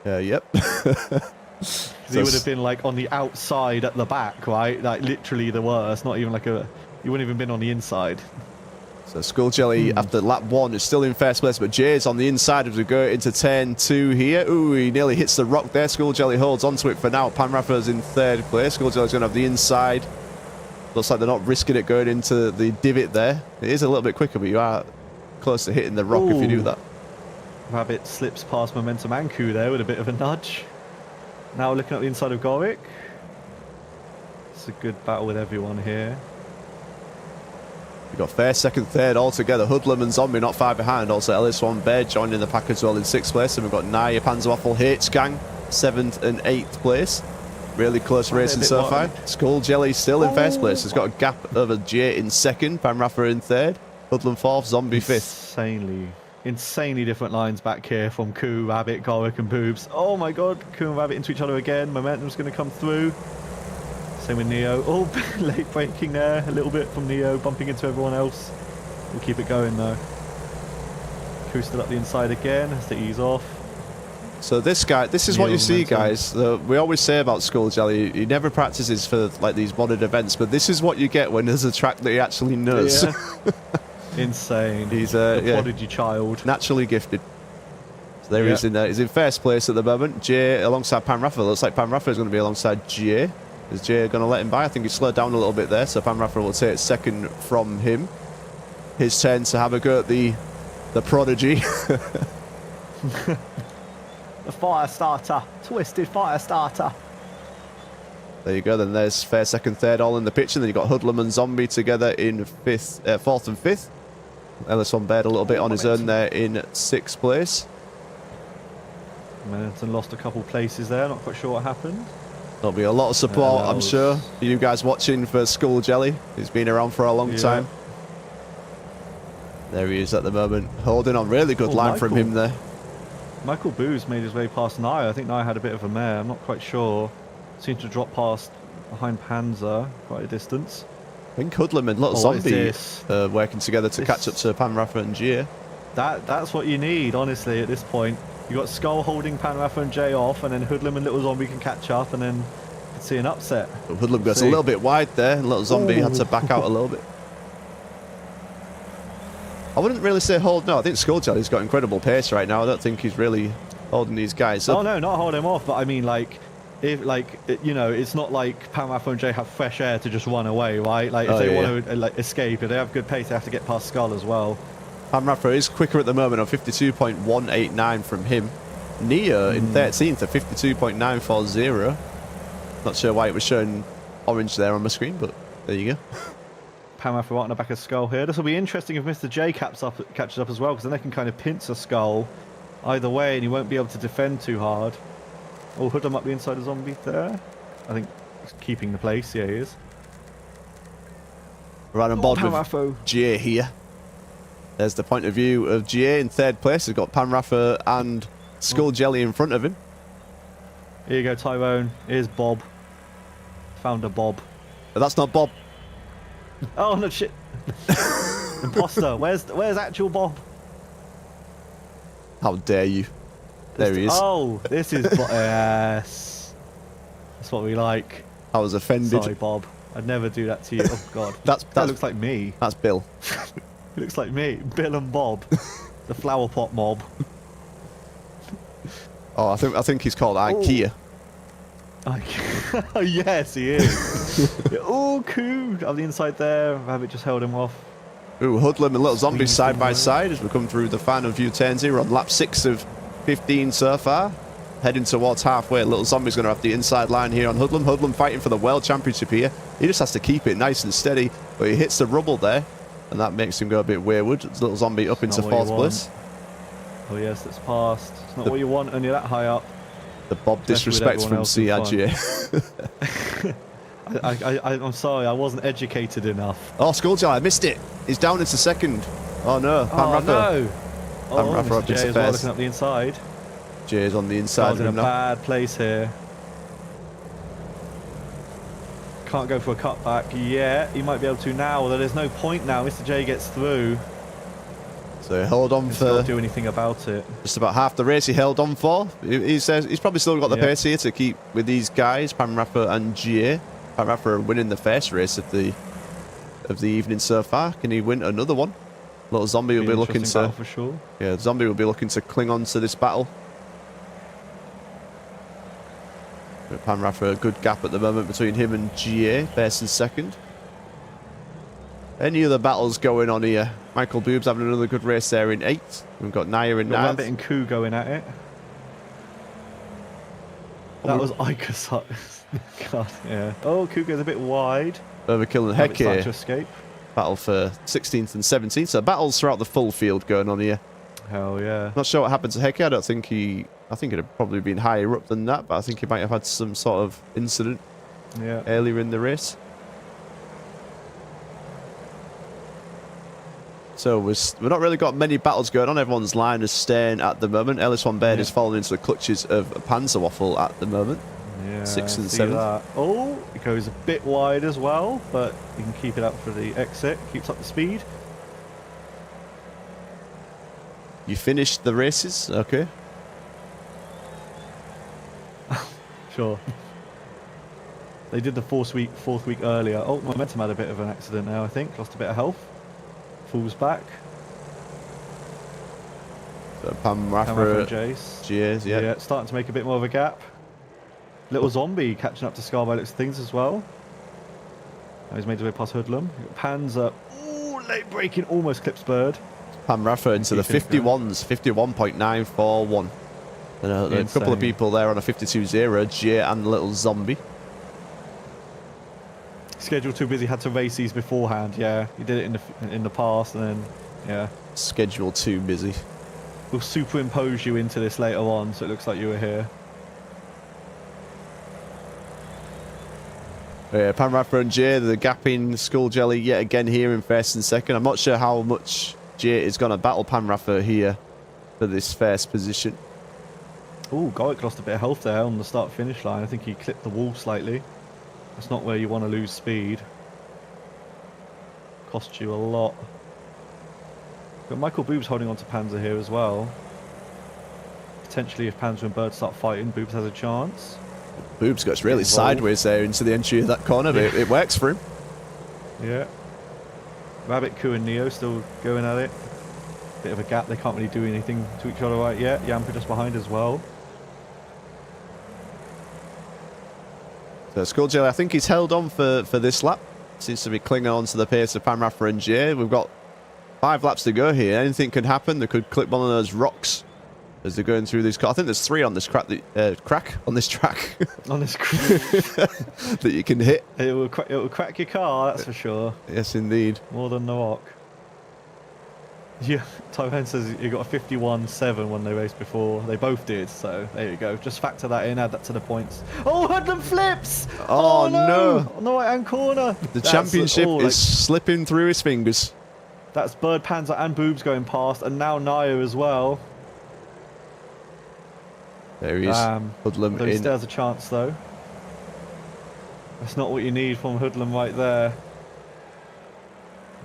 Yep. He would have been like on the outside at the back, right? Like literally the worst. Not even like a. You wouldn't even been on the inside. So Skull Jelly after lap 1 is still in first place, but Jay's on the inside as we go into turn 2 here. Ooh, he nearly hits the rock there. Skull Jelly holds onto it for now. Panraffer's in 3rd place. Skull Jelly's going to have the inside. Looks like they're not risking it going into the divot there. It is a little bit quicker, but you are close to hitting the rock if you do that. Rabbit slips past Momentum Anku there with a bit of a nudge. Now looking at the inside of Gorick. It's a good battle with everyone here. We've got first, second, third all together. Hoodlum and Zombie not far behind. Also LS1 Bear joining the pack as well in 6th place. And we've got Naya, Panzerwaffle, H-Gang, 7th and 8th place. Really close racing so far. Skull Jelly still in first place. Has got a gap over Jay in 2nd. Panraffer in 3rd. Hoodlum 4th. Zombie 5th. Insanely different lines back here from Koo, Rabbit, Gorick and Boobs. Oh my god, Koo and Rabbit into each other again. Momentum's going to come through. Same with Neo. Oh, late braking there. A little bit from Neo, bumping into everyone else. We'll keep it going though. Koo still up the inside again. Has to ease off. So this is what you see, guys. We always say about Skull Jelly, he never practices for like these modded events, but this is what you get when there's a track that he actually knows. Yeah. Insane. He's a prodigy child. Naturally gifted. So there he is in there. He's in first place at the moment. Jay alongside Panraffer. Looks like Panraffer is going to be alongside Jay. Is Jay going to let him by? I think he slowed down a little bit there, so Panraffer will take 2nd from him. His turn to have a go at the prodigy. The fire starter. Twisted fire starter. There you go. Then there's first, second, third all in the picture. Then you've got Hoodlum and Zombie together in 4th and 5th. Ellison Baird a little bit on his own there in 6th place. Momentum lost a couple places there. Not quite sure what happened. There'll be a lot of support, I'm sure, for you guys watching for Skull Jelly. He's been around for a long time. There he is at the moment, holding on. Really good line from him there. Michael Booz made his way past Naya. I think Naya had a bit of a mare. I'm not quite sure. Seemed to drop past behind Panzer quite a distance. I think Hoodlum and Little Zombie working together to catch up to Panraffer and Gia. That's what you need, honestly, at this point. You got Skull holding Panraffer and Jay off, and then Hoodlum and Little Zombie can catch up, and then you can see an upset. But Hoodlum goes a little bit wide there, and Little Zombie had to back out a little bit. I wouldn't really say hold, no. I think Skull Jelly's got incredible pace right now. I don't think he's really holding these guys up. Oh, no, not holding him off, but I mean, like, you know, it's not like Panraffer and Jay have fresh air to just run away, right? Like, if they want to escape, if they have good pace, they have to get past Skull as well. Panraffer is quicker at the moment on 52.189 from him. Neo in 13th at 52.940. Not sure why it was showing orange there on my screen, but there you go. Panraffer right on the back of Skull here. This will be interesting if Mr. J catches up as well, because then they can kind of pincer Skull either way, and he won't be able to defend too hard. Oh, Hoodlum up the inside of Zombie there. I think he's keeping the place. Yeah, he is. Right on board with Jay here. There's the point of view of Jay in 3rd place. We've got Panraffer and Skull Jelly in front of him. Here you go, Tyrone. Here's Bob. Found a Bob. But that's not Bob. Oh, no, shit. Imposter. Where's actual Bob? How dare you? There he is. Oh, this is... yes. That's what we like. I was offended. Sorry, Bob. I'd never do that to you. Oh, God. That looks like me. That's Bill. It looks like me. Bill and Bob. The flower pot mob. Oh, I think he's called IKEA. Oh, yes, he is. Oh, cool. On the inside there. Rabbit just held him off. Ooh, Hoodlum and Little Zombie side by side as we come through the final few turns here. We're on lap 6 of 15 so far. Heading towards halfway. Little Zombie's going to have the inside line here on Hoodlum. Hoodlum fighting for the World Championship here. He just has to keep it nice and steady, but he hits the rubble there, and that makes him go a bit wayward. Little Zombie up into 4th place. Oh, yes, that's passed. It's not what you want when you're that high up. The Bob disrespect from CRG. I'm sorry, I wasn't educated enough. Oh, Skulljar, I missed it. He's down into 2nd. Oh, no. Panraffer. Oh, no. Panraffer up into 1st. Looking up the inside. Jay's on the inside. He's in a bad place here. Can't go for a cutback yet. He might be able to now, although there's no point now. Mr. J gets through. So he held on for... Can't do anything about it. Just about half the race he held on for. He says he's probably still got the pace here to keep with these guys, Panoramic and GA. Panoramic are winning the first race of the evening so far. Can he win another one? Little Zombie will be looking to... for sure. Yeah, Zombie will be looking to cling on to this battle. Panoramic a good gap at the moment between him and GA, first and second. Any other battles going on here? Michael Boob's having another good race there in 8th. We've got Naya in 9th. Rabbit and Coup going at it. That was Icosot. God, yeah. Oh, Coup goes a bit wide. Overkill and Heck here. To escape. Battle for 16th and 17th. So battles throughout the full field going on here. Hell yeah. Not sure what happened to Hecky. I think it'd have probably been higher up than that, but I think he might have had some sort of incident earlier in the race. So we've not really got many battles going on. Everyone's line is staying at the moment. Ellis Van Baird is falling into the clutches of Panzerwaffle at the moment. Yeah, 6th and 7th. Oh, it goes a bit wide as well, but you can keep it up for the exit. Keeps up the speed. You finished the races? Okay. Sure. They did the fourth week earlier. Oh, Momentum had a bit of an accident now, I think. Lost a bit of health. Falls back. So Pam Raffer, Jace. Cheers, yeah. Yeah, starting to make a bit more of a gap. Little Zombie catching up to Scar by looks of things as well. Now he's made his way past Hoodlum. Panzer. Ooh, late braking, almost clips Bird. Pam Raffer into the 51s, 51.941. And a couple of people there on a 52.0, Jay and Little Zombie. Schedule too busy, had to race these beforehand. Yeah, he did it in the past, and then yeah. Schedule too busy. We'll superimpose you into this later on, so it looks like you were here. Yeah, Panrapper and Jay, the gapping Skull Jelly yet again here in first and second. I'm not sure how much Jay is going to battle Panrapper here for this first position. Oh, Goik lost a bit of health there on the start-finish line. I think he clipped the wall slightly. That's not where you want to lose speed. Cost you a lot. But Michael Boob's holding on to Panzer here as well. Potentially, if Panzer and Bird start fighting, Boobs has a chance. Boobs goes really sideways there into the entry of that corner, but it works for him. Yeah. Rabbit, Coup and Neo still going at it. Bit of a gap, they can't really do anything to each other right yet. Yamper just behind as well. So Skulljelly, I think he's held on for this lap. Seems to be clinging on to the pace of Panrapper and Jay. We've got 5 laps to go here. Anything could happen. They could clip one of those rocks as they're going through these. I think there's 3 on this crack on this track. On this crack. That you can hit. It will crack your car, that's for sure. Yes, indeed. More than the rock. Yeah, Tyrone says you got a 51.7 when they raced before. They both did, so there you go. Just factor that in, add that to the points. Oh, Hoodlum flips! Oh no! On the right-hand corner. The championship is slipping through his fingers. That's Bird, Panzer and Boobs going past, and now Naya as well. There he is. Hoodlum in. He still has a chance though. That's not what you need from Hoodlum right there.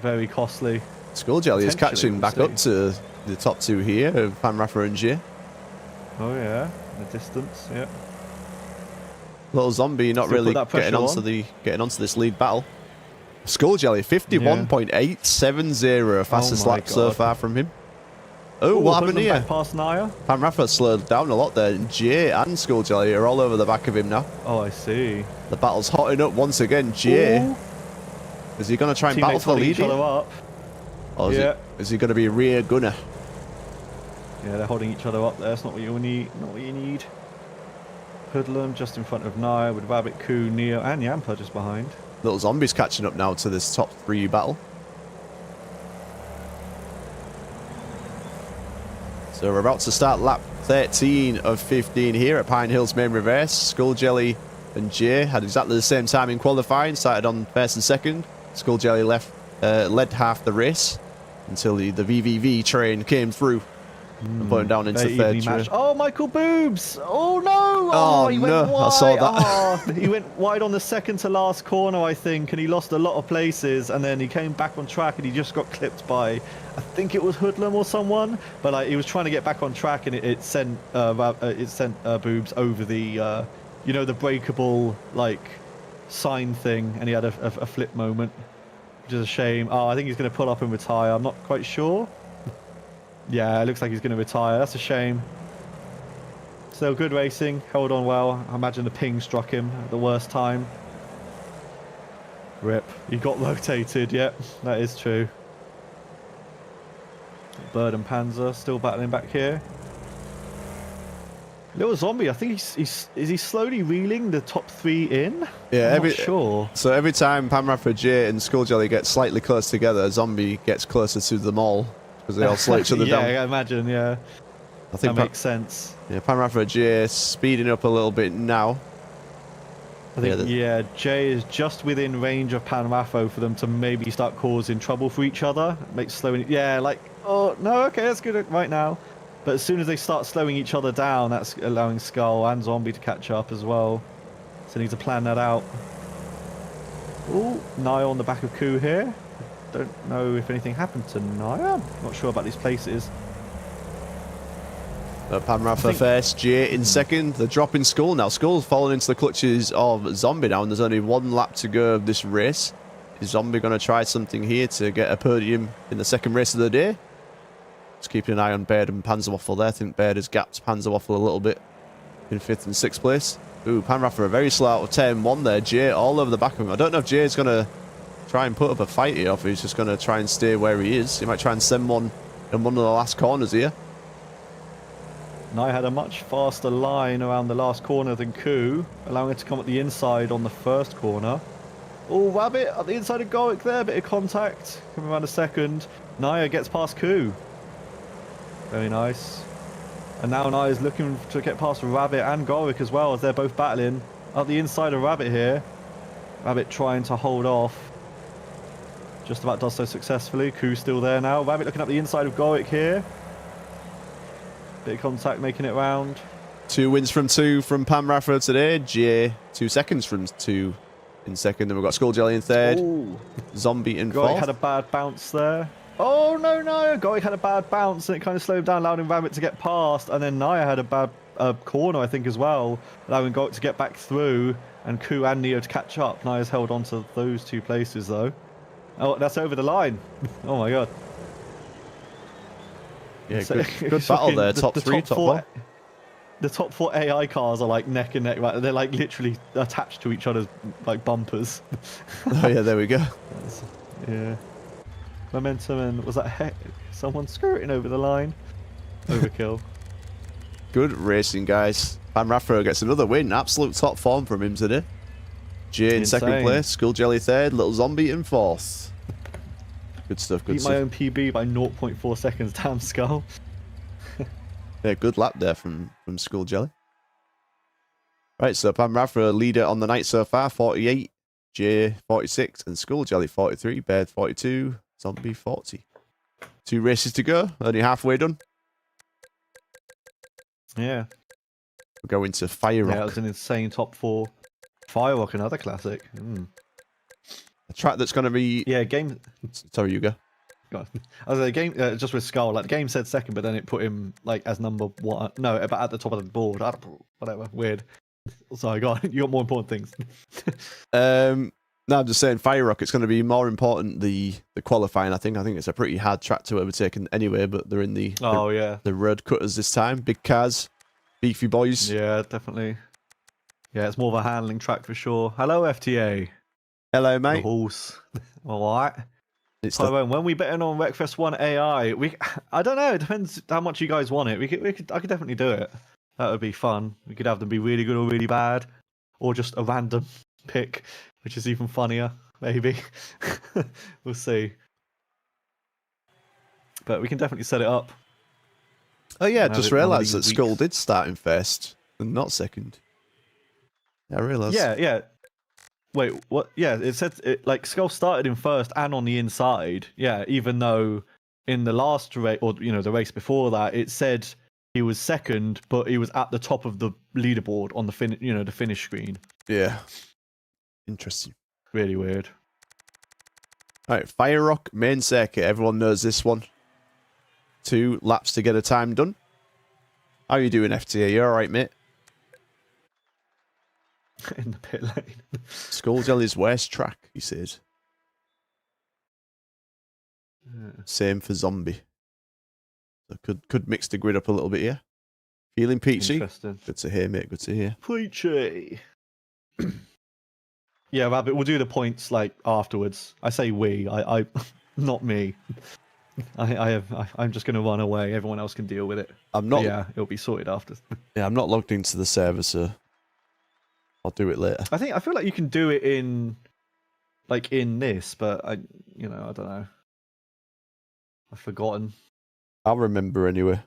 Very costly. Skulljelly is catching back up to the top 2 here of Panrapper and Jay. Oh yeah, in the distance, yeah. Little Zombie not really getting onto this lead battle. Skulljelly 51.870, fastest lap so far from him. Oh, what happened here? Back past Naya. Panrapper slowed down a lot there. Jay and Skulljelly are all over the back of him now. Oh, I see. The battle's hotting up once again. Jay, is he going to try and battle for the lead? Or is he going to be a rear gunner? Yeah, they're holding each other up there. That's not what you need. Not what you need. Hoodlum just in front of Naya with Rabbit, Coup, Neo, and Yamper just behind. Little Zombie's catching up now to this top 3 battle. So we're about to start lap 13 of 15 here at Pine Hills Main Reverse. Skulljelly and Jay had exactly the same time in qualifying. Started on first and second. Skulljelly led half the race until the VVV train came through and put him down into third. Oh, Michael Boobs! Oh no! Oh he went no! Wide. I saw that. Oh, he went wide on the second to last corner, I think, and he lost a lot of places. And then he came back on track, and he just got clipped by, I think it was Hoodlum or someone. But like he was trying to get back on track, and it sent Boobs over the, you know, the breakable like sign thing, and he had a flip moment, which is a shame. Oh, I think he's going to pull up and retire. I'm not quite sure. Yeah, it looks like he's going to retire. That's a shame. Still good racing. Held on well. I imagine the ping struck him at the worst time. Rip. He got rotated. Yep, that is true. Bird and Panzer still battling back here. Little Zombie, I think is he slowly reeling the top 3 in? Yeah, I'm not sure. So every time Panrapper J and Skulljelly get slightly close together, Zombie gets closer to them all. Because they all slow each other down. Yeah, I imagine, yeah. I think that makes sense. Yeah, Panrapper J speeding up a little bit now. I think, yeah, Jay is just within range of Panrappo for them to maybe start causing trouble for each other. Make slowing, yeah, like, oh, no, okay, that's good right now. But as soon as they start slowing each other down, that's allowing Skull and Zombie to catch up as well. So need to plan that out. Oh, Naya on the back of Ku here. Don't know if anything happened to Naya. Not sure about these places. Panrapper first, J in second. They're dropping Skull now. Skull's falling into the clutches of Zombie now, and there's only 1 lap to go of this race. Is Zombie going to try something here to get a podium in the second race of the day? Just keeping an eye on Baird and Panzerwaffle there. I think Baird has gapped Panzerwaffle a little bit in 5th and 6th place. Ooh, Panrapper are very slow out of turn 1 there. Jay all over the back of him. I don't know if Jay's going to try and put up a fight here, or if he's just going to try and stay where he is. He might try and send one in one of the last corners here. Nye had a much faster line around the last corner than Ku, allowing it to come at the inside on the first corner. Oh, Rabbit at the inside of Goric there, bit of contact. Coming around a second. Naya gets past Ku. Very nice. And now Naya's looking to get past Rabbit and Goric as well, as they're both battling. At the inside of Rabbit here. Rabbit trying to hold off. Just about does so successfully. Ku's still there now. Rabbit looking up the inside of Goric here. Bit of contact making it round. 2 wins from 2 from Panrapper today. J 2 seconds from 2 in second. Then we've got Skulljelly in third. Ooh. Zombie in Goric fourth. had a bad bounce there. Oh no, Naya! Goric had a bad bounce and it kind of slowed down, allowing Rabbit to get past. And then Naya had a bad corner, I think, as well, allowing Goric to get back through and Ku and Neo to catch up. Naya's held on to those 2 places though. Oh, that's over the line. Oh my god. Yeah, good battle there. Top 3, top 4. The top 4 AI cars are like neck and neck. Right? They're like literally attached to each other's like bumpers. Oh yeah, there we go. Yeah. Momentum, and was that someone skirting over the line? Overkill. Good racing, guys. Panrapper gets another win. Absolute top form from him today. Jay in second place. Skulljelly third. Little Zombie in fourth. Good stuff, good stuff. Beat my own PB by 0.4 seconds, damn Skull. Yeah, good lap there from Skulljelly. Right, so Panrapper leader on the night so far, 48, Jay 46, and Skulljelly 43, Baird 42, Zombie 40. 2 races to go, only halfway done. Yeah. We'll go into Fire Rock. Yeah, that was an insane top 4. Fire Rock, another classic. A track that's going to be... Yeah, game... Sorry, you go. I was like, game just with Skull. Like the game said second, but then it put him like as number 1. No, but at the top of the board. Whatever. Weird. Sorry, go on. You got more important things. No, I'm just saying, Fire Rock. It's going to be more important the qualifying. I think it's a pretty hard track to overtake anyway. But they're in the road cutters this time. Big cars, beefy boys. Yeah, definitely. Yeah, it's more of a handling track for sure. Hello, FTA. Hello, mate. The horse. All right. So when we betting on Wreckfest I AI, I don't know. It depends how much you guys want it. I could definitely do it. That would be fun. We could have them be really good or really bad, or just a random pick, which is even funnier. Maybe we'll see. But we can definitely set it up. Oh yeah, I just realised that Skull did start in first and not second. Yeah, I realised. Yeah. Wait, what? Yeah, it said like Skull started in first and on the inside. Yeah, even though in the last race, or the race before that, it said he was second, but he was at the top of the leaderboard on the the finish screen. Yeah. Interesting. Really weird. All right, Fire Rock main circuit. Everyone knows this one. 2 laps to get a time done. How are you doing, FTA? You all right, mate? In the pit lane. Skull Jelly's worst track, he says. Yeah. Same for Zombie. So could mix the grid up a little bit here. Feeling peachy? Interesting. Good to hear, mate. Good to hear. Peachy. Yeah, Rabbit, we'll do the points like afterwards. I say we. I not me. I'm just gonna run away. Everyone else can deal with it. I'm not. But yeah, it'll be sorted after. Yeah, I'm not logged into the server, so I'll do it later. I feel like you can do it in this, but I don't know. I've forgotten. I'll remember anyway.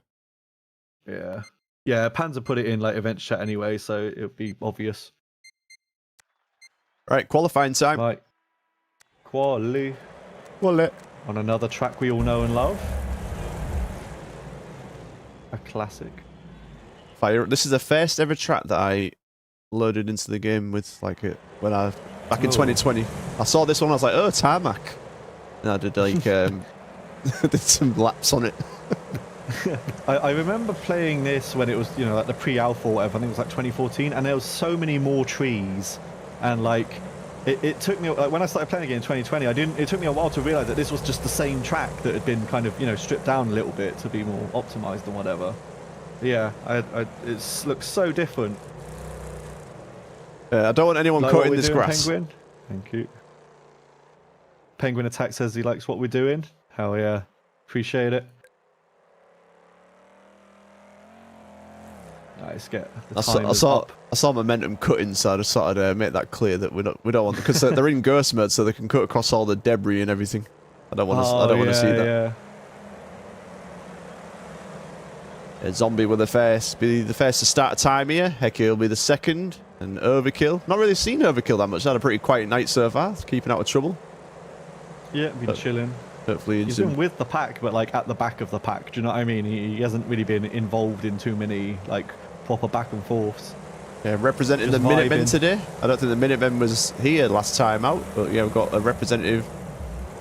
Yeah. Yeah, Panzer put it in like event chat anyway, so it'll be obvious. Right, qualifying time. Right. Quali. On another track we all know and love. A classic. Fire. This is the first ever track that I loaded into the game with, back in 2020. I saw this one, I was like, oh, tarmac. And I did did some laps on it. I remember playing this when it was, like the pre-alpha or whatever. I think it was like 2014, and there was so many more trees, and it took me when I started playing again in 2020. It took me a while to realize that this was just the same track that had been kind of stripped down a little bit to be more optimized and whatever. Yeah, it looks so different. I don't want anyone caught in this grass. Penguin? Thank you. Penguin Attack says he likes what we're doing. Hell yeah, appreciate it. Nice, get the I saw momentum cutting, so I just thought I'd make that clear that we don't want, because they're in ghost mode, so they can cut across all the debris and everything. I don't want to see that. Yeah. Zombie will be the first to start a time here. Hecky will be the second, and Overkill. Not really seen Overkill that much. Had a pretty quiet night so far, keeping out of trouble. Yeah, been chilling. Hopefully he's been with the pack, but at the back of the pack. Do you know what I mean? He hasn't really been involved in too many proper back and forths. Yeah, representing the Minutemen today. I don't think the Minutemen was here last time out, but yeah, we've got a representative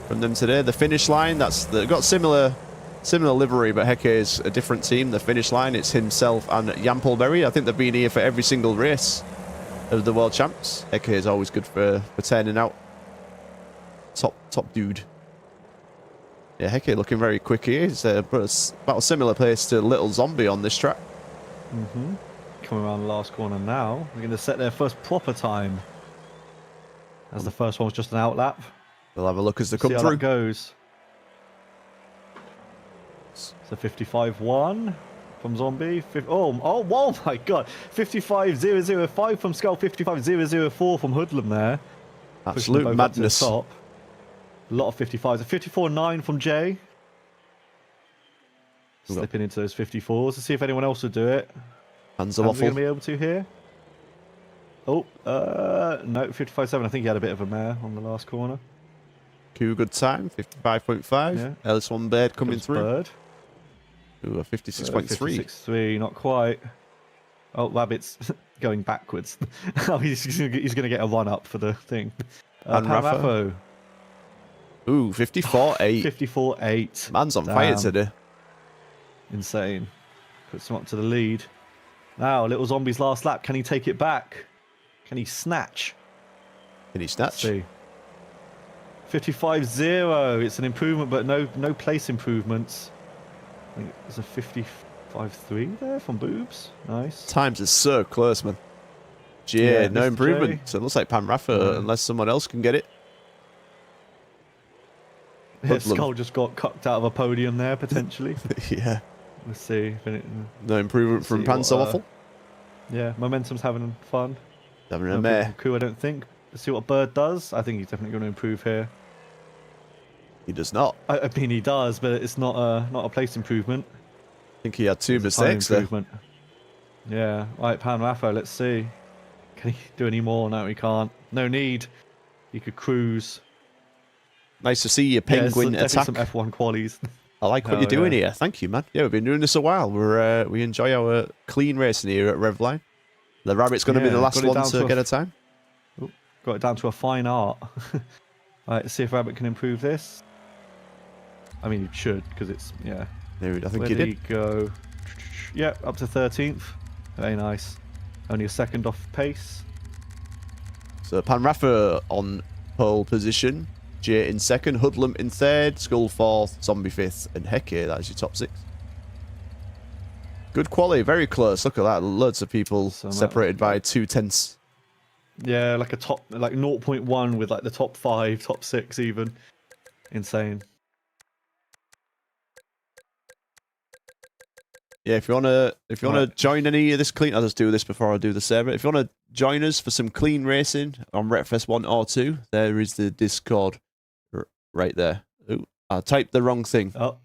from them today. The finish line, they've got similar livery, but Heke is a different team. The finish line, it's himself and Yampleberry. I think they've been here for every single race of the World Champs. Heke is always good for turning out. Top dude. Yeah, Heke looking very quick here. He's about a similar pace to Little Zombie on this track. Mm-hmm. Coming around the last corner now. They're going to set their first proper time. As the first one was just an outlap. We'll have a look as they come through. See how that goes. It's a 55-1 from Zombie. Oh my god. 55-005 from Skull. 55-004 from Hoodlum there. Absolute madness. Top. A lot of 55s. A 54-9 from Jay. Slipping into those 54s to see if anyone else would do it. Hands are waffle. Going to be able to here. Oh, no, 55-7. I think he had a bit of a mare on the last corner. Good time, 55.5. Yeah. Ellis1 Bird coming through. Bird. Ooh, a 56.3. 56.3, not quite. Oh, Rabbit's going backwards. Oh, he's going to get a run up for the thing. And Raffo. Ooh, 54.8. 54.8. Man's on fire today. Insane. Puts him up to the lead. Now, Little Zombie's last lap. Can he take it back? Can he snatch? Can he snatch? Let's see. 55-0. It's an improvement, but no place improvements. I think there's a 55-3 there from Boobs. Nice. Times is so close, man. Yeah, no improvement. So it looks like Pan Rafa, unless someone else can get it. Skull just got cucked out of a podium there, potentially. Yeah. Let's see. No improvement from Panzer Waffle. Yeah, Momentum's having fun. Having a mare. Cool, I don't think. Let's see what Bird does. I think he's definitely going to improve here. He does not. I mean, he does, but it's not a place improvement. I think he had two mistakes there. Yeah. Right, Pan Raffo, let's see. Can he do any more? No, he can't. No need. He could cruise. Nice to see your Penguin attack. Some F1 qualies. I like what you're doing here. Thank you, man. Yeah, we've been doing this a while. We enjoy our clean racing here at Revline. The Rabbit's going to be the last one to get a time. Got it down to a fine art. Alright, let's see if Rabbit can improve this. I mean, it should, because it's, yeah. Dude, I think Where you did did. He go? Yeah, up to 13th. Very nice. Only a second off pace. So Panraffa on pole position. Jay in second, Hoodlum in third, Skull fourth, Zombie fifth, and Heke, that is your top 6. Good quality, very close. Look at that, loads of people separated by 2/10. Yeah, like a top, like 0.1 with like the top 5, top 6 even. Insane. Yeah, if you wanna join any of this clean, I'll just do this before I do the server. If you wanna join us for some clean racing on Wreckfest I or 2, there is the Discord right there. Ooh, I typed the wrong thing. Oh.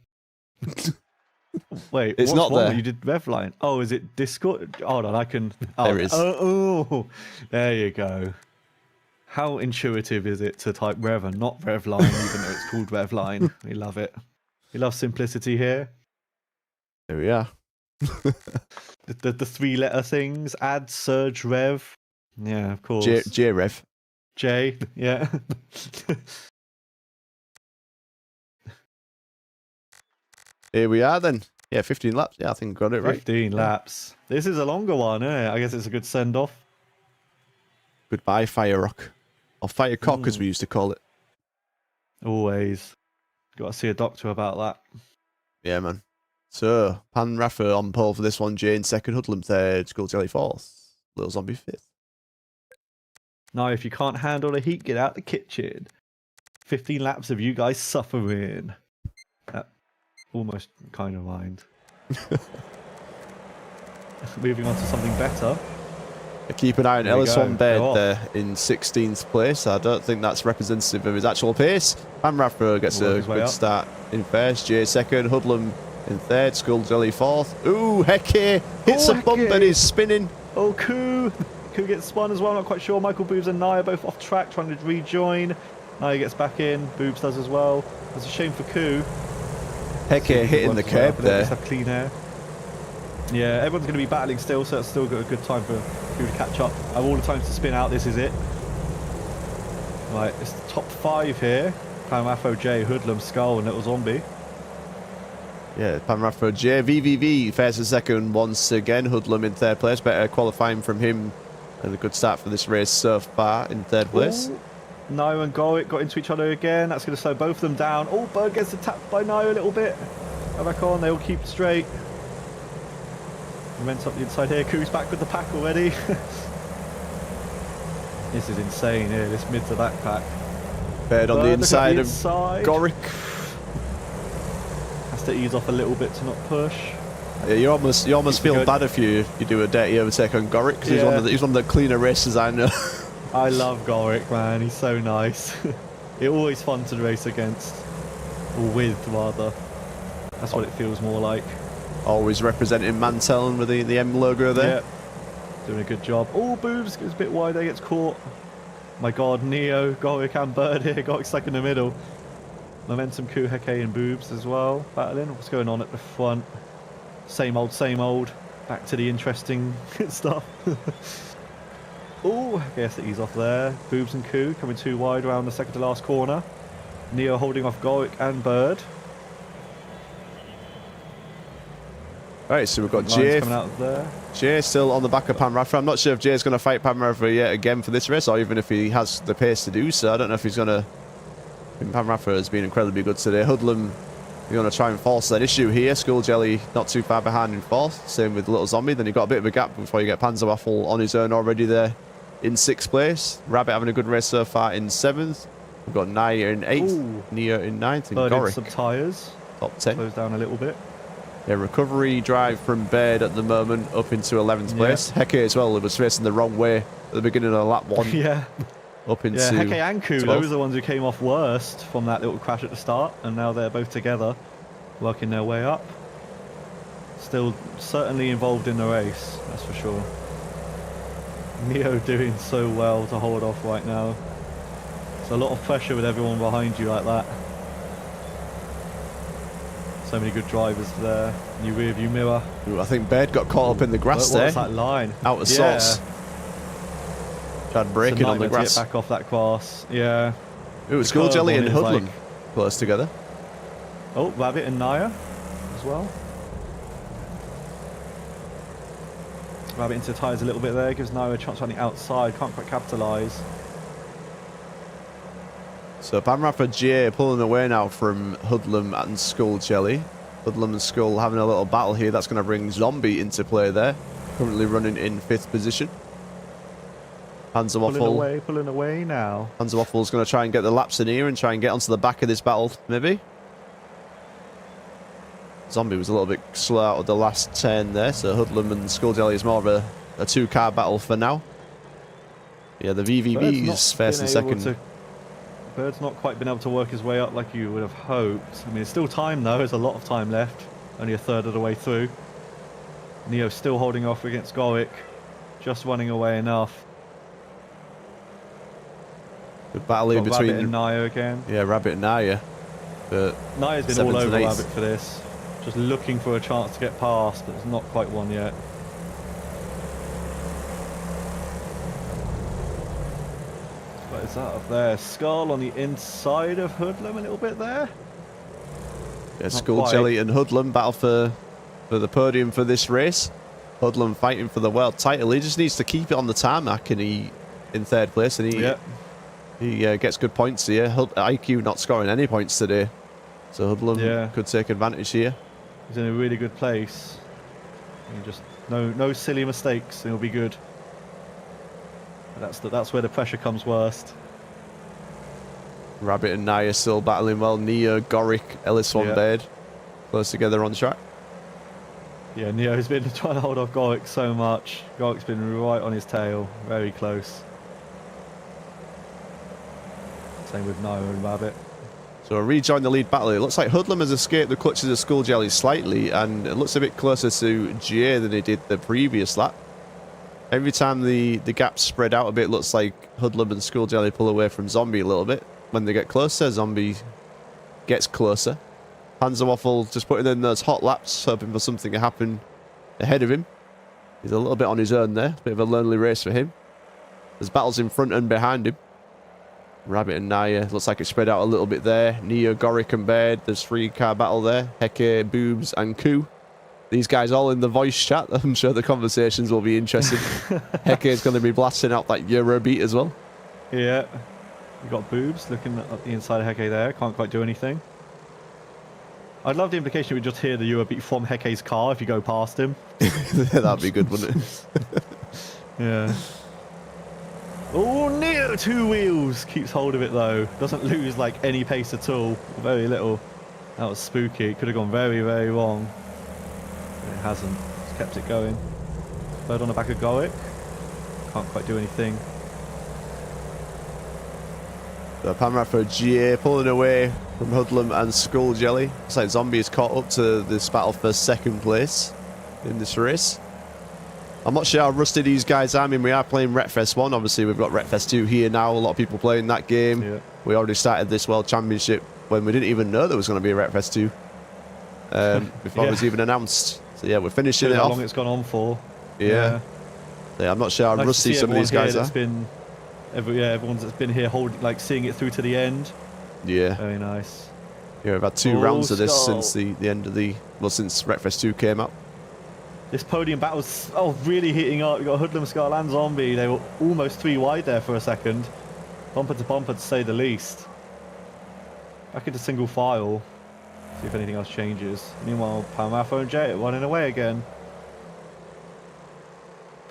Wait, it's not there. You did Revline. Oh, is it Discord? Hold on, I can. Oh, there it is. Oh, there you go. How intuitive is it to type Rev and not Revline, even though it's called Revline? We love it. We love simplicity here. There we are. the 3-letter things. Add, surge, Rev. Yeah, of course. J Rev. J. Yeah. Here we are then. Yeah, 15 laps. Yeah, I think I got it right. 15 laps. This is a longer one, eh? I guess it's a good send-off. Goodbye, Fire Rock. Or Fire Cock, as we used to call it. Always. Got to see a doctor about that. Yeah, man. So, Panraffa on pole for this one. Jay in second, Hoodlum third, Skulljelly fourth, Little Zombie fifth. Now, if you can't handle the heat, get out the kitchen. 15 laps of you guys suffering. Almost kind of mind. Moving on to something better. Keep an eye on Ellis on bed there in 16th place. I don't think that's representative of his actual pace. Panraffa gets a good start in first. Jay second, Hoodlum in third, Skulljelly fourth. Ooh, Heke hits a bump and he's spinning. Oh, Koo gets spun as well. Not quite sure. Michael Boobs and Nia both off track trying to rejoin. Nia gets back in. Boobs does as well. It's a shame for Koo. Heke hitting the curb there. Have clean air. Yeah, everyone's going to be battling still, so it's still got a good time for Koo to catch up. I have all the time to spin out. This is it. Right, it's the top 5 here. Panraffa, J, Hoodlum, Skull, and Little Zombie. Yeah, Panraffa, J, VVV first and second once again. Hoodlum in third place. Better qualifying from him, and a good start for this race so far in third place. Ooh. Nio and Gorik got into each other again. That's going to slow both of them down. Oh, Bird gets attacked by Nio a little bit. Go back on. They all keep straight. Went up the inside here. Koo's back with the pack already. This is insane here. This mid to back pack. Bird on the inside of Gorik. Has to ease off a little bit to not push. Yeah, you almost feel bad if you do a dirty overtake on Gorik, because he's one of the cleaner racers I know. I love Gorik, man. He's so nice. It's always fun to race against. Or with, rather. That's what it feels more like. Always representing Mantell with the M logo there. Yeah. Doing a good job. Oh, Boobs goes a bit wide there, gets caught. My god, Neo, Gorik and Bird here. Gorik's stuck in the middle. Momentum, Koo, Heke and Boobs as well. Battling. What's going on at the front? Same old, same old. Back to the interesting stuff. Oh, I guess ease off there. Boobs and Koo coming too wide around the second to last corner. Neo holding off Gorik and Bird. Right, so we've got Jay coming out of there. Jay still on the back of Panraffa. I'm not sure if Jay's going to fight Panraffa yet again for this race, or even if he has the pace to do so. I don't know if he's going to. Panraffa has been incredibly good today. Hoodlum, you're going to try and force that issue here. Skulljelly not too far behind in fourth. Same with Little Zombie. Then you've got a bit of a gap before you get Panzerwaffle on his own already there in 6th place. Rabbit having a good race so far in 7th. We've got Nia in 8th, Nia in 9th, and Gorik some tyres. top 10. Slows down a little bit. Yeah, recovery drive from Bird at the moment up into 11th place. Heke as well, who was racing the wrong way at the beginning of lap 1. Yeah. Up into Heke and Koo, those are the ones who came off worst from that little crash at the start, and now they're both together, working their way up. Still certainly involved in the race, that's for sure. Neo doing so well to hold off right now. It's a lot of pressure with everyone behind you like that. So many good drivers there. New rear view mirror. Ooh, I think Bird got caught up in the grass there. What's that line? Out of sorts. Tried braking on the grass. To get back off that grass. Yeah. Ooh, School Jelly and Hoodlum close together. Oh, Rabbit and Naya as well. Rabbit into the tyres a little bit there. Gives Naya a chance on the outside. Can't quite capitalise. So Panrapper J pulling away now from Hoodlum and Skull Jelly. Hoodlum and Skull having a little battle here. That's going to bring Zombie into play there. Currently running in 5th position. Panzerwaffle. Pulling away now. Panzerwaffle's going to try and get the laps in here and try and get onto the back of this battle, maybe. Zombie was a little bit slow out of the last turn there, so Hoodlum and Skull Jelly is more of a 2-car battle for now. Yeah, the VVB's first and second. Bird's not quite been able to work his way up like you would have hoped. I mean, it's still time though. There's a lot of time left. Only a third of the way through. Neo still holding off against Gorick. Just running away enough. Good battle here between Rabbit and Naya again. Yeah, Rabbit and Naya. But Naya's been all over Rabbit for this. Just looking for a chance to get past, but it's not quite one yet. What is that up there? Skull on the inside of Hoodlum a little bit there. Yeah, Skull Jelly and Hoodlum battle for the podium for this race. Hoodlum fighting for the world title. He just needs to keep it on the tarmac, and he in 3rd place, and he gets good points here. IQ not scoring any points today, so Hoodlum could take advantage here. He's in a really good place. Just no silly mistakes, and he'll be good. That's where the pressure comes worst. Rabbit and Naya still battling well. Neo, Gorick, Ellis Van Baird close together on track. Yeah, Neo's been trying to hold off Gorick so much. Gorick's been right on his tail, very close. Same with Naya and Rabbit. So rejoin the lead battle. It looks like Hoodlum has escaped the clutches of Skull Jelly slightly, and it looks a bit closer to GA than he did the previous lap. Every time the gaps spread out a bit, looks like Hoodlum and Skull Jelly pull away from Zombie a little bit. When they get closer, Zombie gets closer. Panzerwaffle just putting in those hot laps, hoping for something to happen ahead of him. He's a little bit on his own there. Bit of a lonely race for him. There's battles in front and behind him. Rabbit and Naya, looks like it's spread out a little bit there. Neo, Gorick and Baird, there's 3-car battle there. Heke, Boobs and Koo. These guys all in the voice chat. I'm sure the conversations will be interesting. Heke is going to be blasting out that Eurobeat as well. Yeah. You got Boobs looking at the inside of Heke there. Can't quite do anything. I'd love the implication we just hear the Eurobeat from Heke's car if you go past him. That'd be good, wouldn't it? Yeah. Oh, Neo, 2 wheels. Keeps hold of it though. Doesn't lose like any pace at all. Very little. That was spooky. It could have gone very, very wrong. It hasn't. It's kept it going. Bird on the back of Gorick. Can't quite do anything. The Panrapper GA pulling away from Hoodlum and Skull Jelly. Looks like Zombie is caught up to this battle for 2nd place in this race. I'm not sure how rusty these guys are. I mean, we are playing Wreckfest I. Obviously, we've got Wreckfest II here now. A lot of people playing that game. Yeah. We already started this World Championship when we didn't even know there was going to be a Wreckfest II before it was even announced. So yeah, we're finishing it off. How long it's gone on for. Yeah. I'm not sure how rusty some of these guys are. Everyone's that's been here seeing it through to the end. Yeah. Very nice. Yeah, we've had 2 rounds of this since the end of since Wreckfest II came up. This podium battle's really heating up. You've got Hoodlum, Skull and Zombie. They were almost 3 wide there for a second. Bumper to say the least. Back into single file. See if anything else changes. Meanwhile, Panrapper and Jet running away again.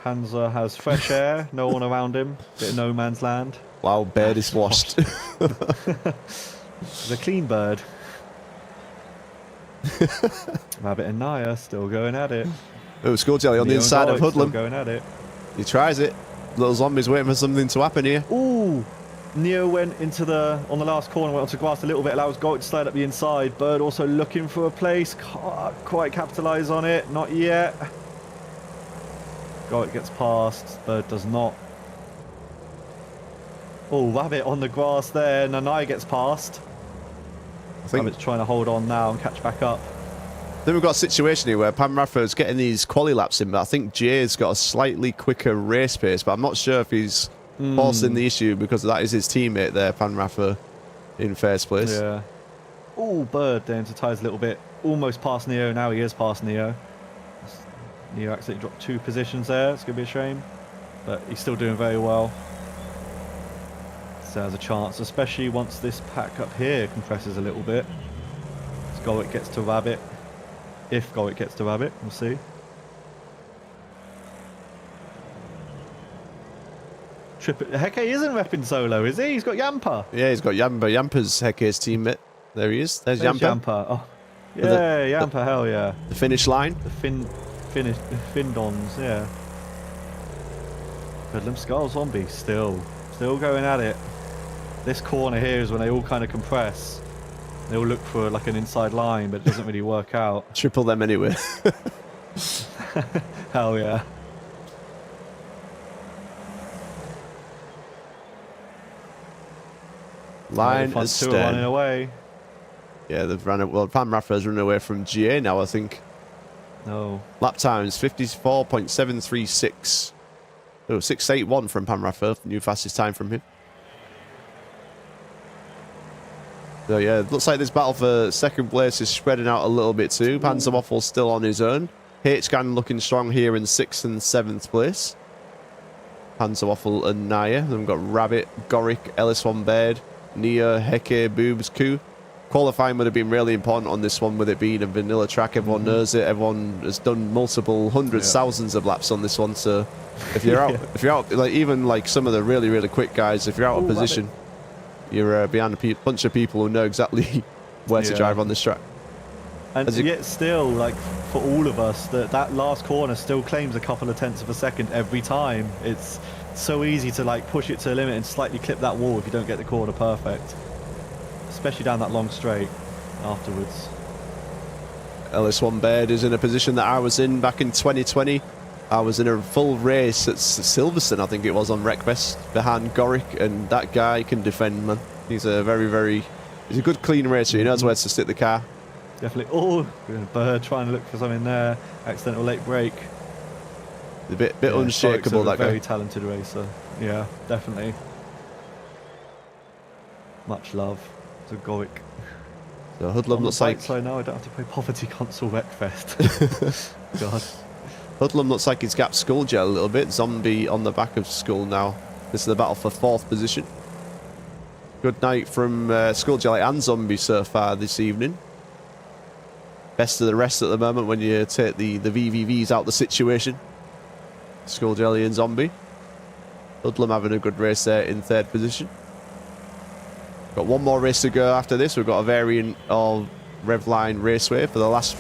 Panzer has fresh air, no one around him. Bit of no man's land. Wow, Bird is washed. The clean bird. Rabbit and Naya still going at it. Oh, Skull Jelly on the inside of Hoodlum. Still going at it. He tries it. Little Zombie's waiting for something to happen here. Ooh! Neo went on the last corner, went onto grass a little bit, allows Gorick to slide up the inside. Bird also looking for a place. Can't quite capitalise on it. Not yet. Gorick gets past. Bird does not. Oh, Rabbit on the grass there. Nanai gets past. I think Rabbit's trying to hold on now and catch back up. Then we've got a situation here where Panraffer's getting these quali laps in, but I think Jay's got a slightly quicker race pace, but I'm not sure if he's forcing the issue because that is his teammate there, Panraffer, in first place. Yeah. Oh, Bird down to ties a little bit. Almost past Neo, now he is past Neo. Neo accidentally dropped 2 positions there, it's going to be a shame. But he's still doing very well. So has a chance, especially once this pack up here compresses a little bit. As Gowick gets to Rabbit. If Gowick gets to Rabbit, we'll see. Heke isn't repping solo, is he? He's got Yampa. Yeah, he's got Yampa. Yampa's Heke's teammate. There he is. There's Yampa. Yampa. Oh, yeah, Yampa, hell yeah. The finish line. The Findons, yeah. Bedlam Skull Zombie still going at it. This corner here is when they all kind of compress. They all look for like an inside line, but it doesn't really work out. Triple them anyway. Hell yeah. Line is running away. Yeah, they've run it. Well, Panraffer's running away from GA now, I think. No. Lap times 54.736. Oh, 681 from Panraffer, new fastest time from him. So yeah, it looks like this battle for second place is spreading out a little bit too. Panzerwaffle still on his own. H-Gan looking strong here in 6th and 7th place. Panzerwaffle and Naya. Then we've got Rabbit, Goric, Ellis Von Baird, Nia, Heke, Boobs, Koo. Qualifying would have been really important on this one with it being a vanilla track. Everyone knows it. Everyone has done multiple hundreds, thousands of laps on this one. So if you're out, if you're out, like even like some of the really, really quick guys, if you're out of position, you're behind a bunch of people who know exactly where to drive on this track. And yet still, like, for all of us, that last corner still claims a couple of tenths of a second every time. It's so easy to, like, push it to the limit and slightly clip that wall if you don't get the corner perfect. Especially down that long straight afterwards. Ellis One Baird is in a position that I was in back in 2020. I was in a full race at Silverstone, I think it was, on Wreckfest, behind Goric, and that guy can defend, man. He's a he's a good clean racer. He knows where to stick the car. Definitely. Oh, Bird trying to look for something there. Accidental late break. A bit unshakable, that guy. Very talented racer. Yeah, definitely. Much love to Goric. So Hoodlum looks like... So now I don't have to play Poverty Console Wreckfest. God. Hoodlum looks like he's gapped Skullgel a little bit. Zombie on the back of Skull now. This is the battle for 4th position. Good night from Skullgel and Zombie so far this evening. Best of the rest at the moment when you take the VVVs out the situation. Skulljelly and Zombie. Hoodlum having a good race there in 3rd position. Got one more race to go after this. We've got a variant of Revline Raceway for the last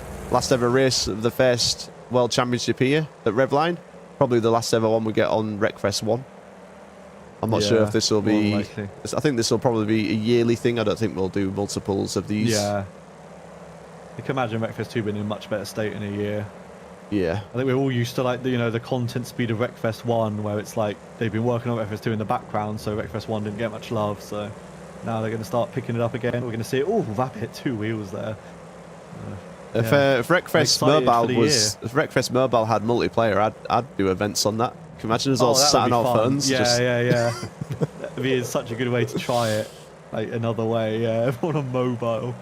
ever race of the first World Championship here at Revline. Probably the last ever one we get on Wreckfest I. I'm not sure if this will be... I think this will probably be a yearly thing. I don't think we'll do multiples of these. Yeah. You can imagine Wreckfest II being in a much better state in a year. Yeah. I think we're all used to, like, the content speed of Wreckfest I, where it's like they've been working on Wreckfest II in the background, so Wreckfest I didn't get much love, so now they're going to start picking it up again. We're going to see, oh, Rapid 2 wheels there. If Wreckfest Mobile had multiplayer, I'd do events on that. Can you imagine us all sat on our phones? Yeah. That'd be such a good way to try it. Like another way, yeah. Everyone on mobile.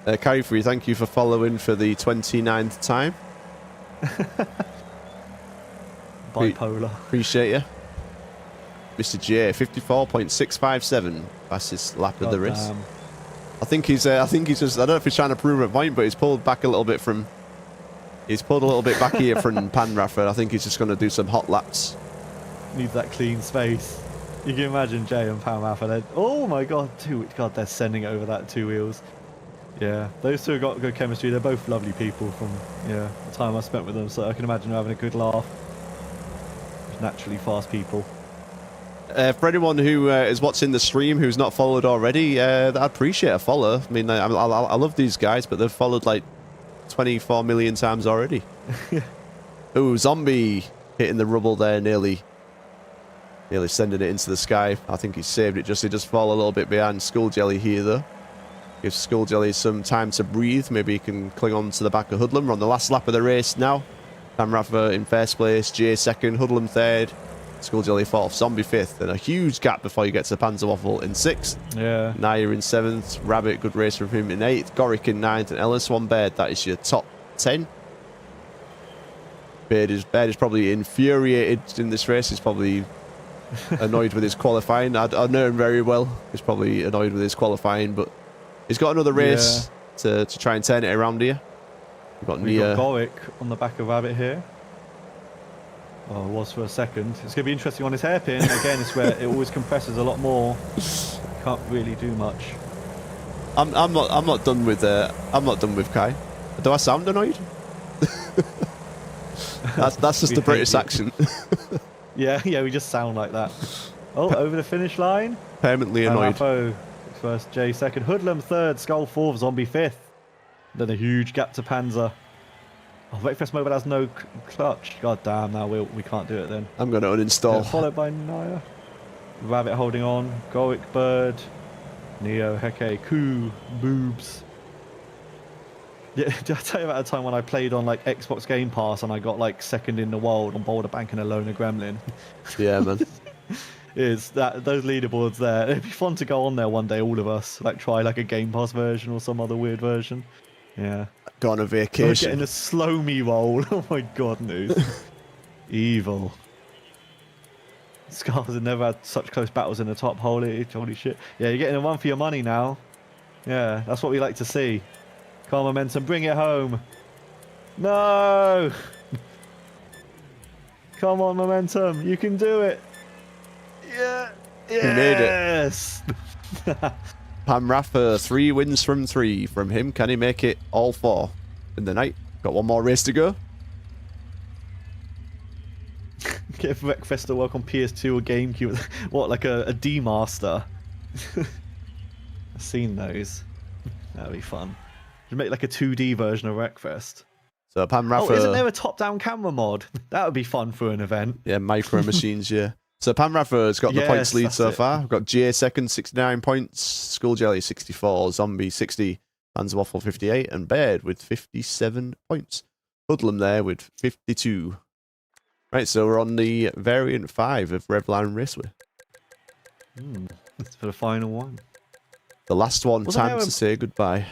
Kaiffari, thank you for following for the 29th time. Bipolar. Appreciate you. Mr. J, 54.657 fastest lap of the race. I think he's just, I don't know if he's trying to prove a point, but he's pulled back a little bit from... He's pulled a little bit back here from Panraffer. I think he's just going to do some hot laps. Needs that clean space. You can imagine Jay and Panraffer. Oh my god, God, they're sending over that 2 wheels. Yeah, those two have got good chemistry. They're both lovely people from the time I spent with them, so I can imagine having a good laugh. Naturally fast people. For anyone who is watching the stream who's not followed already, I'd appreciate a follow. I mean, I love these guys, but they've followed like 24 million times already. Ooh, Zombie hitting the rubble there, nearly sending it into the sky. I think he saved it. He just fall a little bit behind Skulljelly here, though. Gives Skulljelly some time to breathe. Maybe he can cling on to the back of Hoodlum. We're on the last lap of the race now. Panraffer in first place, Jay second, Hoodlum third, Skulljelly fourth, Zombie fifth, and a huge gap before you get to Panzerwaffle in sixth. Yeah. Naya in seventh, Rabbit, good race from him in eighth, Goric in ninth, and Ellis One Baird. That is your top 10. Baird is probably infuriated in this race. He's probably annoyed with his qualifying. I know him very well. He's probably annoyed with his qualifying, but he's got another race to try and turn it around here. We've got Goric on the back of Rabbit here. Oh, it was for a second. It's going to be interesting on his hairpin. Again, it's where it always compresses a lot more. Can't really do much. I'm not done with Kai. Do I sound annoyed? that's just the British accent. yeah, we just sound like that. Oh, over the finish line. Permanently annoyed. First, Jay second, Hoodlum third, Skull fourth, Zombie fifth. Then a huge gap to Panzer. Oh, Wreckfest Mobile has no clutch. God damn, now we can't do it then. I'm going to uninstall. Followed by Naya. Rabbit holding on. Goric, Bird. Neo, Heke, Koo, Boobs. Yeah, did I tell you about a time when I played on like Xbox Game Pass and I got like second in the world on Boulder Bank and a loner gremlin? Yeah, man. Is that those leaderboards there? It'd be fun to go on there one day, all of us. Like try like a Game Pass version or some other weird version. Yeah. Go on a vacation. We're getting a slow me roll. Oh my god, news. Evil. Scars have never had such close battles in the top. Holy shit. Yeah, you're getting a run for your money now. Yeah, that's what we like to see. Come on, Momentum, bring it home. No! Come on, Momentum, you can do it. Yeah. Yes! He made it. Panraffer, 3 wins from 3 from him. Can he make it all 4 in the night? Got one more race to go. Get Wreckfest to work on PS2 or GameCube. What, like a D-Master? I've seen those. That'd be fun. You make like a 2D version of Wreckfest. So Panraffer... Oh, isn't there a top-down camera mod? That would be fun for an event. Yeah, micro machines, yeah. So Panraffer's got the points lead so far. We've got Jay second, 69 points, Skulljelly 64, Zombie 60, Panzerwaffle 58, and Baird with 57 points. Hoodlum there with 52. Right, so we're on the variant 5 of Revline Raceway. That's for the final one. The last one, time to say goodbye.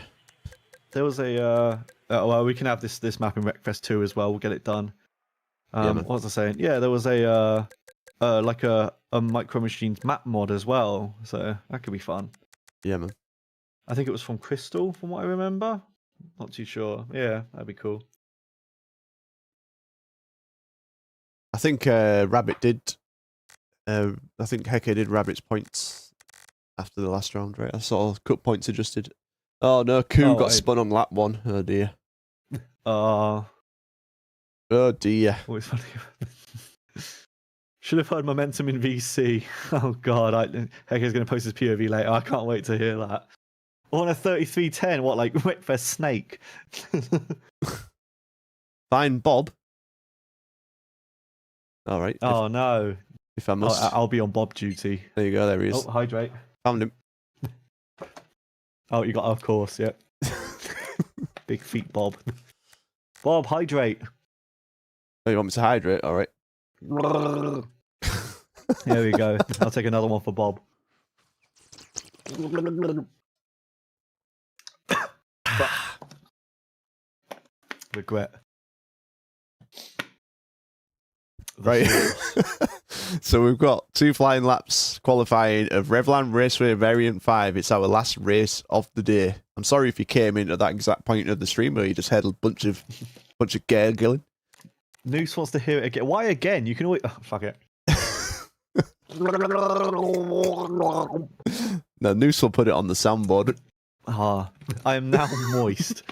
There was a... well, we can have this map in Wreckfest 2 as well. We'll get it done. What was I saying? Yeah, there was a... like a Micro Machines map mod as well, so that could be fun. Yeah, man. I think it was from Crystal, from what I remember. Not too sure. Yeah, that'd be cool. I think Rabbit did. I think Heke did Rabbit's points after the last round, right? I saw cut points adjusted. Oh no, Koo got spun on lap 1. Oh dear. Oh dear. Always funny. Should have heard Momentum in VC. Oh god, Heke's going to post his POV later. I can't wait to hear that. On a 3310, what, like Wreckfest Snake? Fine, Bob. All right. Oh no. If I must. I'll be on Bob duty. There you go, there he is. Oh, hydrate. Found him. Oh, you got, of course, yeah. Big feet, Bob. Bob, hydrate. Oh, you want me to hydrate? All right. There we go. I'll take another one for Bob. Regret. Right. So we've got 2 flying laps qualifying of Revline Raceway Variant 5. It's our last race of the day. I'm sorry if you came in at that exact point of the stream where you just had a bunch of gargling. Noose wants to hear it again. Why again? You can always... Oh, fuck it. No, Noose will put it on the soundboard. Ah, I am now moist.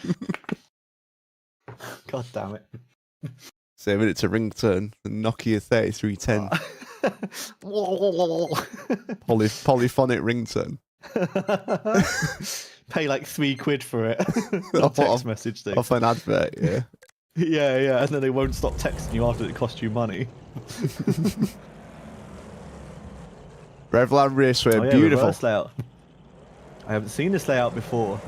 God damn it. Saving it to ringtone. The Nokia 3310. Polyphonic ringtone. Pay like £3 for it. Text message thing. Off an advert, yeah. Yeah, and then they won't stop texting you after it costs you money. Revline Raceway, beautiful. I haven't seen this layout before.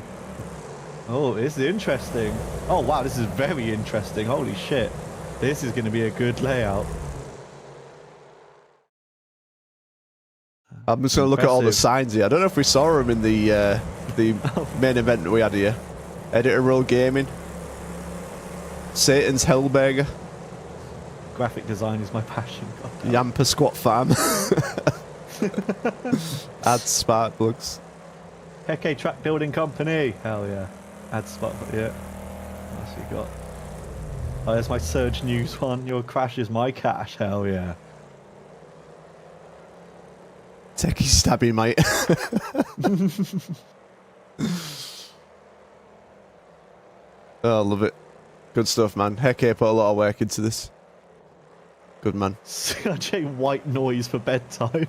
Oh, this is interesting. Oh wow, this is very interesting. Holy shit. This is going to be a good layout. I'm just going to look at all the signs here. I don't know if we saw them in the main event that we had here. Editor Roll Gaming. Satan's Hellberger. Graphic design is my passion. Yamper Squat Farm. Add Spark Plugs. Heke Track Building Company. Hell yeah. Add Spark. Yeah. What else you got? Oh, there's my Surge News one. Your crash is my cash. Hell yeah. Techie stabby, mate. Oh, I love it. Good stuff, man. Heke put a lot of work into this. Good man. CRJ white noise for bedtime.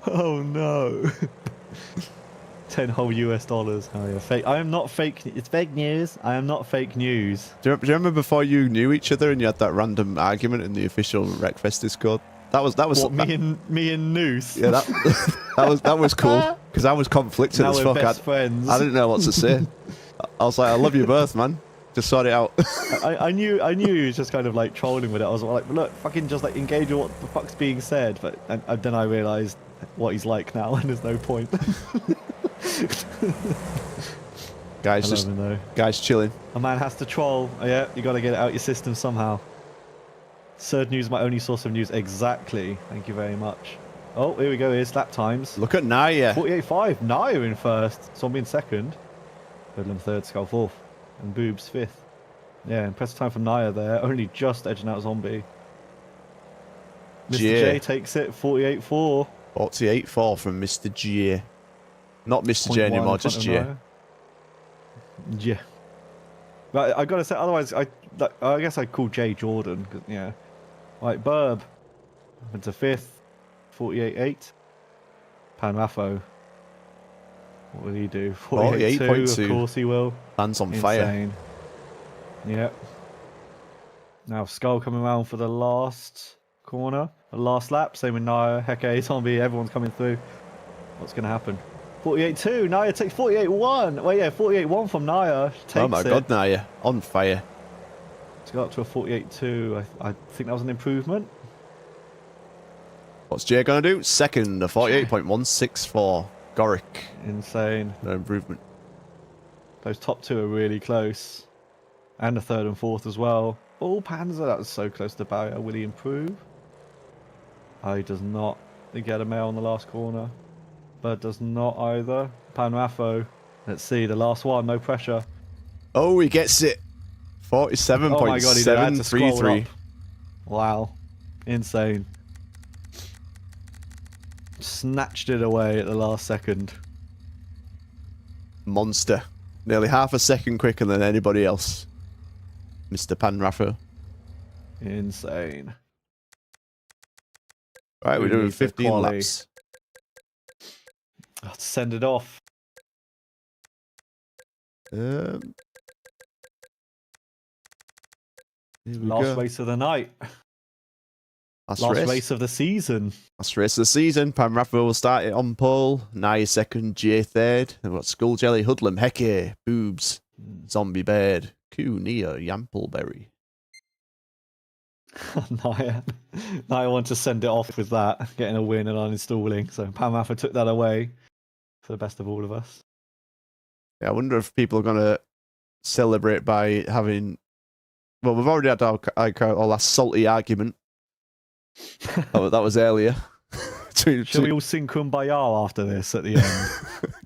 Oh no. 10 whole US dollars. Oh yeah, fake. I am not fake. It's fake news. I am not fake news. Do you remember before you knew each other and you had that random argument in the official Wreckfest Discord? That was what, me and Noose. Yeah, that was cool because I was conflicted now as we're fuck. Best friends. I didn't know what to say. I was like, I love you both, man. Just sort it out. I knew he was just kind of like trolling with it. I was like, look, fucking just like engage with what the fuck's being said. But and then I realised what he's like now, and there's no point. Guys chilling. A man has to troll. Oh, yeah, you got to get it out your system somehow. Third news, my only source of news. Exactly. Thank you very much. Oh, here we go. Here's lap times. Look at Naya. 48.5. Naya in first. Zombie in second. Hoodlum third. Skull fourth. And Boobs fifth. Yeah, impressive time from Naya there. Only just edging out Zombie. Mr. J takes it. 48.4. 48.4 from Mr. J. Not Mr. J anymore, just J. Yeah. But I gotta say, otherwise, I guess I'd call Jay Jordan. Cause, yeah. Right, Burb. Into fifth. 48.8. Pan Raffo. What will he do? 48.2. Of course he will. Hands on fire. Yep. Now Skull coming around for the last corner. The last lap. Same with Naya, Heke, Zombie. Everyone's coming through. What's going to happen? 48.2. Naya takes 48.1. Well, yeah, 48.1 from Naya. Oh my god, Naya. On fire. To go up to a 48.2. I think that was an improvement. What's Jay going to do? Second, a 48.164. Goric. Insane. No improvement. Those top two are really close. And the third and fourth as well. Oh, Panzer, that was so close to barrier. Will he improve? Oh, he does not. He get a mail on the last corner. But does not either. Pan Raffo. Let's see, the last one, no pressure. Oh, he gets it. 47.733. Wow. Insane. Snatched it away at the last second. Monster. Nearly half a second quicker than anybody else. Mr. Pan Raffo. Insane. Right, we're doing 15 laps. Let's send it off. Last race of the night. Last race of the season. Last race of the season. Pan Raffo will start it on pole. Naya second, J third. Then we've got Skull Jelly, Hoodlum, Heke, Boobs, Zombie Bird, Q, Neo, Yampleberry. Naya wants to send it off with that, getting a win and uninstalling. So Pan Raffo took that away for the best of all of us. Yeah, I wonder if people are going to celebrate by having... Well, we've already had our last salty argument. That was earlier. Shall we all sing Kumbaya after this at the end?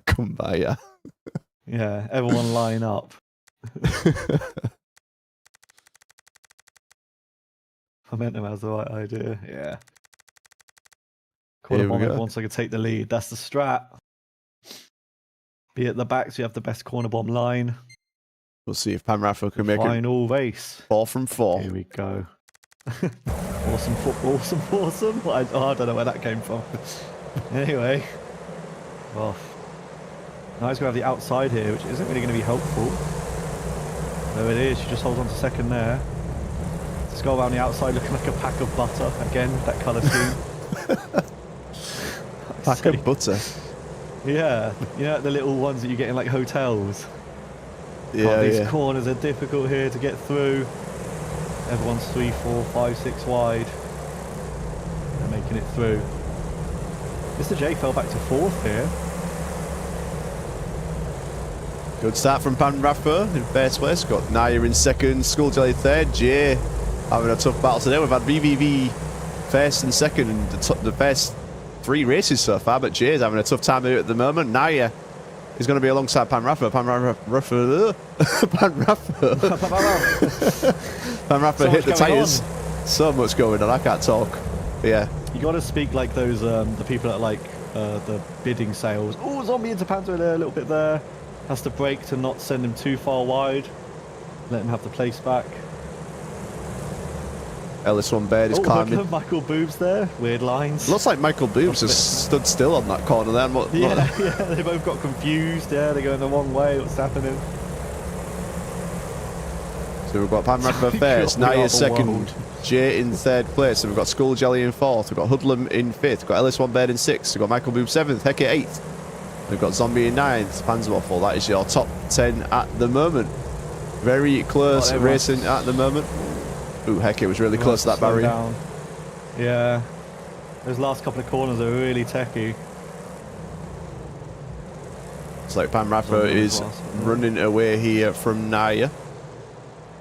Kumbaya. Yeah, everyone line up. Momentum has the right idea. Yeah. Corner bomb everyone so I can take the lead. That's the strat. Be at the back so you have the best corner bomb line. We'll see if Pan Raffo can make it. Final race. 4 from 4. Here we go. Awesome. I don't know where that came from. Anyway. Well, now he's going to have the outside here, which isn't really going to be helpful. There it is. She just holds on to second there. Let's go around the outside looking like a pack of butter. Again, that colour scheme. Pack of butter? Yeah, you know the little ones that you get in like hotels. Yeah, these corners are difficult here to get through. Everyone's 3, 4, 5, 6 wide. They're making it through. Mr. J fell back to 4th here. Good start from Panoramic in first place. Got Naya in second, Skulljelly third. Jay having a tough battle today. We've had VVV first and second in the first 3 races so far, but Jay's having a tough time here at the moment. Naya is going to be alongside Panoramic. Panoramic hit the tyres. So much going on, I can't talk. But yeah. You got to speak like those, the people that like the bidding sales. Oh, Zombie into Panther there, a little bit there. Has to brake to not send him too far wide. Let him have the place back. Ellis1 Baird is climbing. Look at Michael Boobs there. Weird lines. Looks like Michael Boobs has stood still on that corner there. Yeah, they both got confused. Yeah, they're going the wrong way. What's happening? So we've got Panoramic first, Naya second, Jay in third place. So we've got Skulljelly in fourth. We've got Hoodlum in fifth. We've got Ellis1 Baird in sixth. We've got Michael Boobs seventh. Heke eighth. We've got Zombie in 9th, Panzerwaffle, that is your top 10 at the moment. Very close racing at the moment. Ooh, heck, it was really close to that barrier. Down. Yeah, those last couple of corners are really techy. It's like Panoramic is running away here from Naya.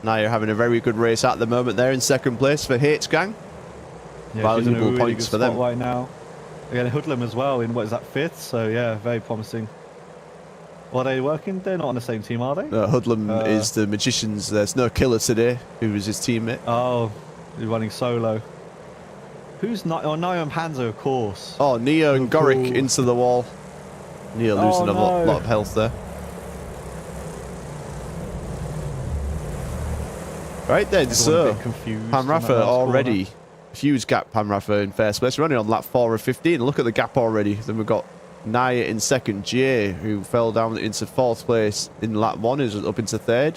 Naya having a very good race at the moment. They're in second place for H Gang. Yeah, valuable really points for them right now. Again, Hoodlum as well in, what is that, 5th? So yeah, very promising. Are they working? They're not on the same team, are they? No, Hoodlum is the Magicians. There's no Killer today, who was his teammate. Oh, he's running solo. Who's not? Oh, Neo and Panzer, of course. Oh, Neo and Goric into the wall. Neo losing a lot of health there. Right then, so Panoramic already. Huge gap, Panoramic in first place. We're only on lap 4 of 15. Look at the gap already. Then we've got Naya in second. Jay, who fell down into 4th place in lap 1, is up into 3rd.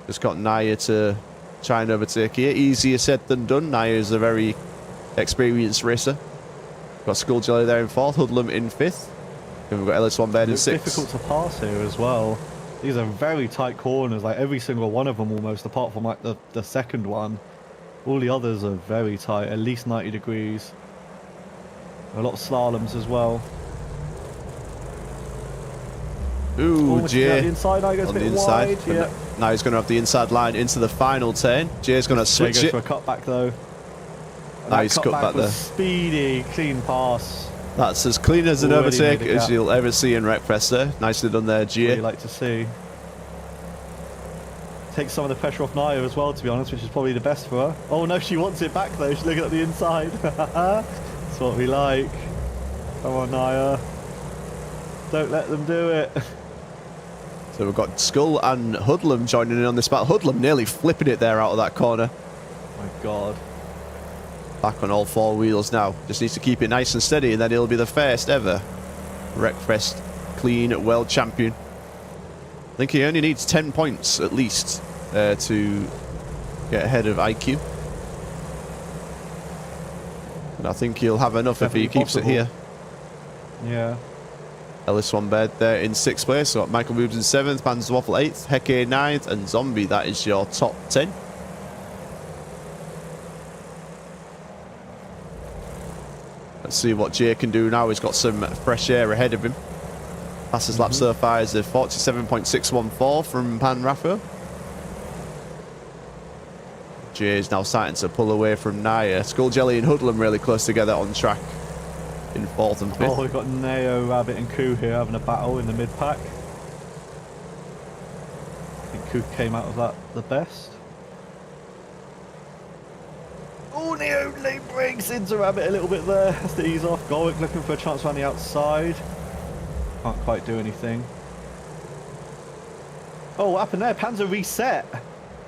Just got Naya to try and overtake here. Easier said than done. Naya is a very experienced racer. Got Skulljelly there in 4th. Hoodlum in 5th. And we've got Ellis1 Baird in 6th. It's difficult to pass here as well. These are very tight corners. Like every single one of them almost, apart from like the second one. All the others are very tight, at least 90 degrees. A lot of slaloms as well. Ooh, Jay the inside, I guess, on the inside. Wide, yeah. Now he's going to have the inside line into the final turn. Jay's going to switch it. For a cutback though. Now he's cut back there. Speedy, clean pass. That's as clean as an overtake as you'll ever see in Wreckfest there. Nicely done there, Jay. Really like to see. Takes some of the pressure off Naya as well, to be honest, which is probably the best for her. Oh no, she wants it back though. She's looking at the inside. That's what we like. Come on, Naya. Don't let them do it. So we've got Skull and Hoodlum joining in on this battle. Hoodlum nearly flipping it there out of that corner. Oh my God. Back on all 4 wheels now. Just needs to keep it nice and steady, and then he'll be the first ever Wreckfest Clean World Champion. I think he only needs 10 points at least to get ahead of IQ. And I think he'll have enough if he keeps it here. Yeah. Ellis1 Baird there in 6th place. So got Michael Boobs in 7th, Panzerwaffle 8th, Heke 9th, and Zombie. That is your top 10. Let's see what Jay can do now. He's got some fresh air ahead of him. Fastest lap so far is a 47.614 from Panoramic. Jay is now starting to pull away from Naya. Skulljelly and Hoodlum really close together on track in 4th and 5th. Oh, we've got Neo, Rabbit and Koo here having a battle in the mid-pack. I think Koo came out of that the best. Oh, Neo late breaks into Rabbit a little bit there. Has to ease off. Goric looking for a chance around the outside. Can't quite do anything. Oh, what happened there? Panzer reset.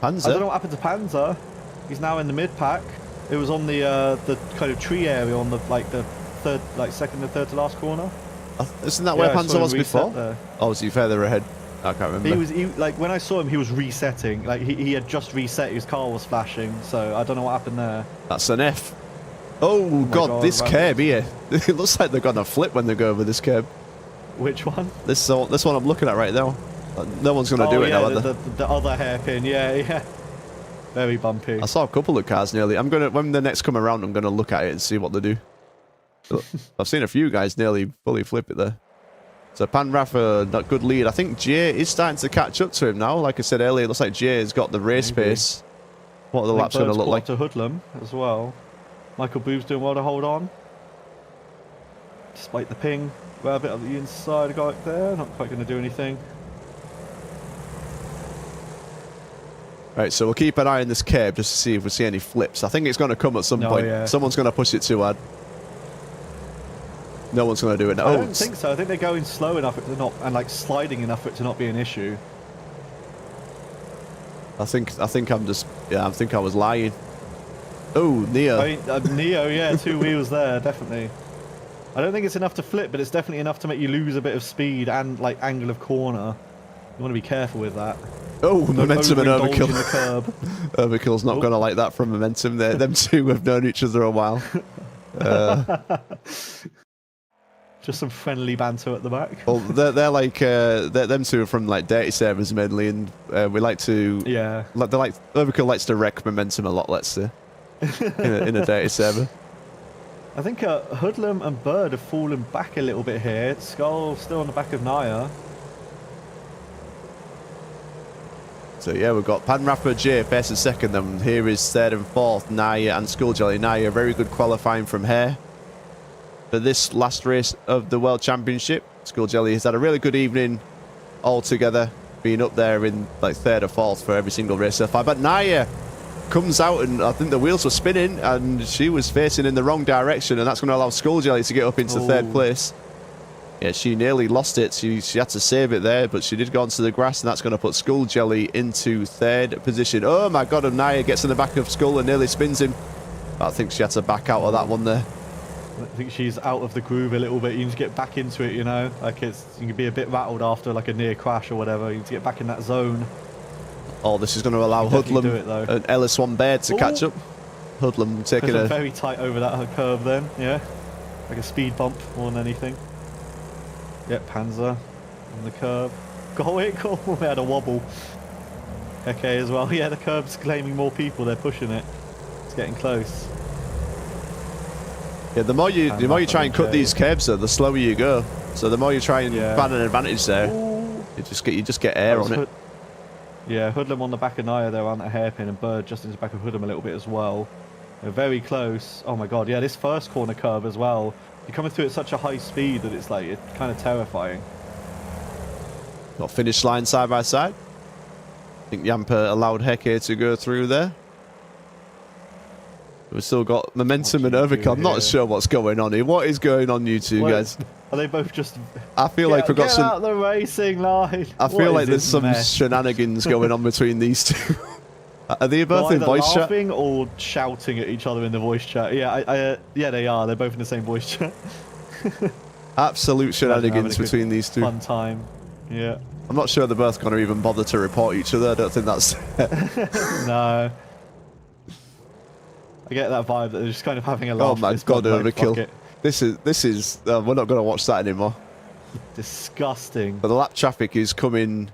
Panzer? I don't know what happened to Panzer. He's now in the mid-pack. It was on the kind of tree area on the second and third to last corner. Isn't that where Panzer was before? There. Oh, was he further ahead? I can't remember. He like when I saw him, he was resetting. Like he had just reset. His car was flashing. So I don't know what happened there. That's an F. Oh God, this curb here. It looks like they're gonna flip when they go over this curb. Which one? This one I'm looking at right now. No one's going to do it now, are they? The other hairpin, yeah. Very bumpy. I saw a couple of cars nearly. When the next come around, I'm gonna look at it and see what they do. I've seen a few guys nearly fully flip it there. So Panraffer, that good lead. I think Jay is starting to catch up to him now. Like I said earlier, it looks like Jay has got the race pace. What are the laps going to look like? To Hoodlum as well. Michael Boob's doing well to hold on. Despite the ping. Well, a bit on the inside, go up there. Not quite going to do anything. Right, so we'll keep an eye on this curb just to see if we see any flips. I think it's going to come at some point. Yeah. Someone's going to push it too hard. No one's going to do it now. I don't think so. I think they're going slow enough for it to not, and like sliding enough for it to not be an issue. I think I'm just, yeah, I think I was lying. Oh, Neo. I mean, Neo, yeah, 2 wheels there, definitely. I don't think it's enough to flip, but it's definitely enough to make you lose a bit of speed and like angle of corner. You want to be careful with that. Oh, Momentum and Overkill. The curb. Overkill's not going to like that from Momentum. Them two have known each other a while. Just some friendly banter at the back. Well, they're like them two are from like dirty servers mainly, and we like to Overkill likes to wreck Momentum a lot. Let's say in a dirty server. I think Hoodlum and Bird have fallen back a little bit here. Skull still on the back of Naya. So yeah, we've got Panraffer J first and second, then here is third and fourth, Naya and Skulljelly. Naya, very good qualifying from here for this last race of the World Championship. Skulljelly has had a really good evening altogether, being up there in like third or fourth for every single race so far. But Naya comes out, and I think the wheels were spinning, and she was facing in the wrong direction, and that's going to allow Skulljelly to get up into third place. Yeah, she nearly lost it. She had to save it there, but she did go onto the grass, and that's going to put Skulljelly into third position. Oh my god, and Naya gets in the back of Skull and nearly spins him. But I think she had to back out of that one there. I think she's out of the groove a little bit. You need to get back into it, you know? Like you can be a bit rattled after like a near crash or whatever. You need to get back in that zone. Oh, this is going to allow Hoodlum and LS1 Baird to catch up. Hoodlum taking a... very tight over that curve then, yeah. Like a speed bump more than anything. Yep, Panzer on the curb. Go it, go! We had a wobble. Okay, as well. Yeah, the curb's claiming more people. They're pushing it. It's getting close. Yeah, the more you try and cut these curbs, though, the slower you go. So the more you try and find an advantage there, you just get air on it. Yeah, Hoodlum on the back of Naya there on that hairpin, and Bird just in the back of Hoodlum a little bit as well. They're very close. Oh my god, yeah, this first corner curve as well. You're coming through at such a high speed that it's kind of terrifying. Got finish line side by side. I think Yamper allowed Heke to go through there. We've still got Momentum and Overkill. I'm not sure what's going on here. What is going on, you two guys? Are they both just... I feel like we've got some... Get out the racing line! I feel like there's some shenanigans going on between these two. Are they both in voice chat? Laughing or shouting at each other in the voice chat? Yeah, yeah, they are. They're both in the same voice chat. Absolute shenanigans between these two. Fun time. Yeah. I'm not sure they're both going to even bother to report each other. I don't think that's... No. I get that vibe that they're just kind of having a laugh. Oh my god, Overkill. This is we're not going to watch that anymore. Disgusting. But the lap traffic is coming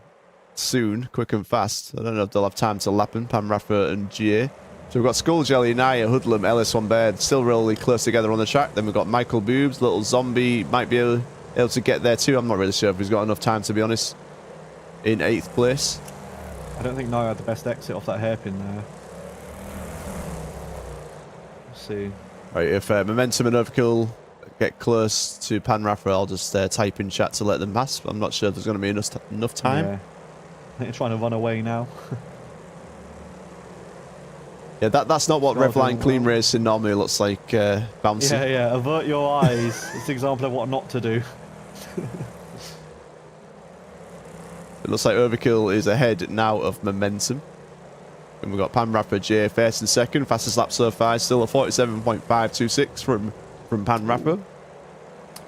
soon, quick and fast. I don't know if they'll have time to lap in, Panraffer and GA. So we've got Skulljelly, Naya, Hoodlum, LS1 Baird, still really close together on the track. Then we've got Michael Boobs, Little Zombie, might be able to get there too. I'm not really sure if he's got enough time, to be honest, in 8th place. I don't think Naya had the best exit off that hairpin there. See. Right, if Momentum and Overkill get close to Panraffer, I'll just type in chat to let them pass. I'm not sure if there's going to be enough time. Yeah. I think they're trying to run away now. Yeah, that's not what Revline clean racing normally looks like, bouncing. Yeah, avert your eyes. It's an example of what not to do. It looks like Overkill is ahead now of Momentum. And we've got Panraffer J first and second, fastest lap so far, still a 47.526 from Panraffer.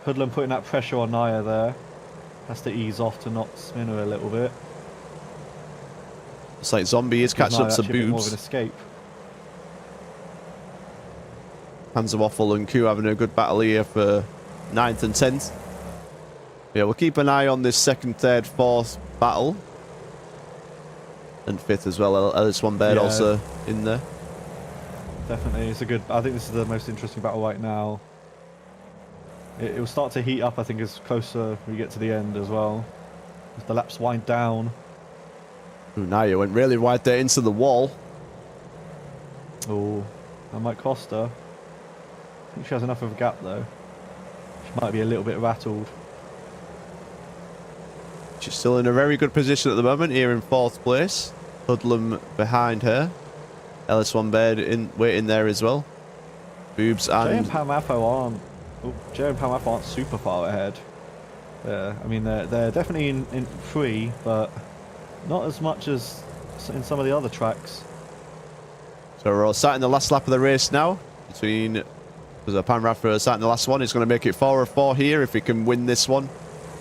Hoodlum putting that pressure on Naya there. Has to ease off to not spin her a little bit. It's like Zombie is catching up to Boobs. More of an escape. Panzer Waffle and Q having a good battle here for 9th and 10th. Yeah, we'll keep an eye on this second, third, fourth battle. And fifth as well. LS1 bed also in there. Definitely. It's a good... I think this is the most interesting battle right now. It will start to heat up, I think, as closer we get to the end as well. As the laps wind down. Ooh, now you went really wide there into the wall. Oh, that might cost her. I think she has enough of a gap, though. She might be a little bit rattled. She's still in a very good position at the moment, here in 4th place. Hoodlum behind her. LS1 bed waiting there as well. Boobs and... Jay and Palmafo aren't super far ahead. I mean, they're definitely in 3, but not as much as in some of the other tracks. So we're all sat in the last lap of the race now. Between... Because Panrafa sat in the last one. He's going to make it 4 of 4 here if he can win this one.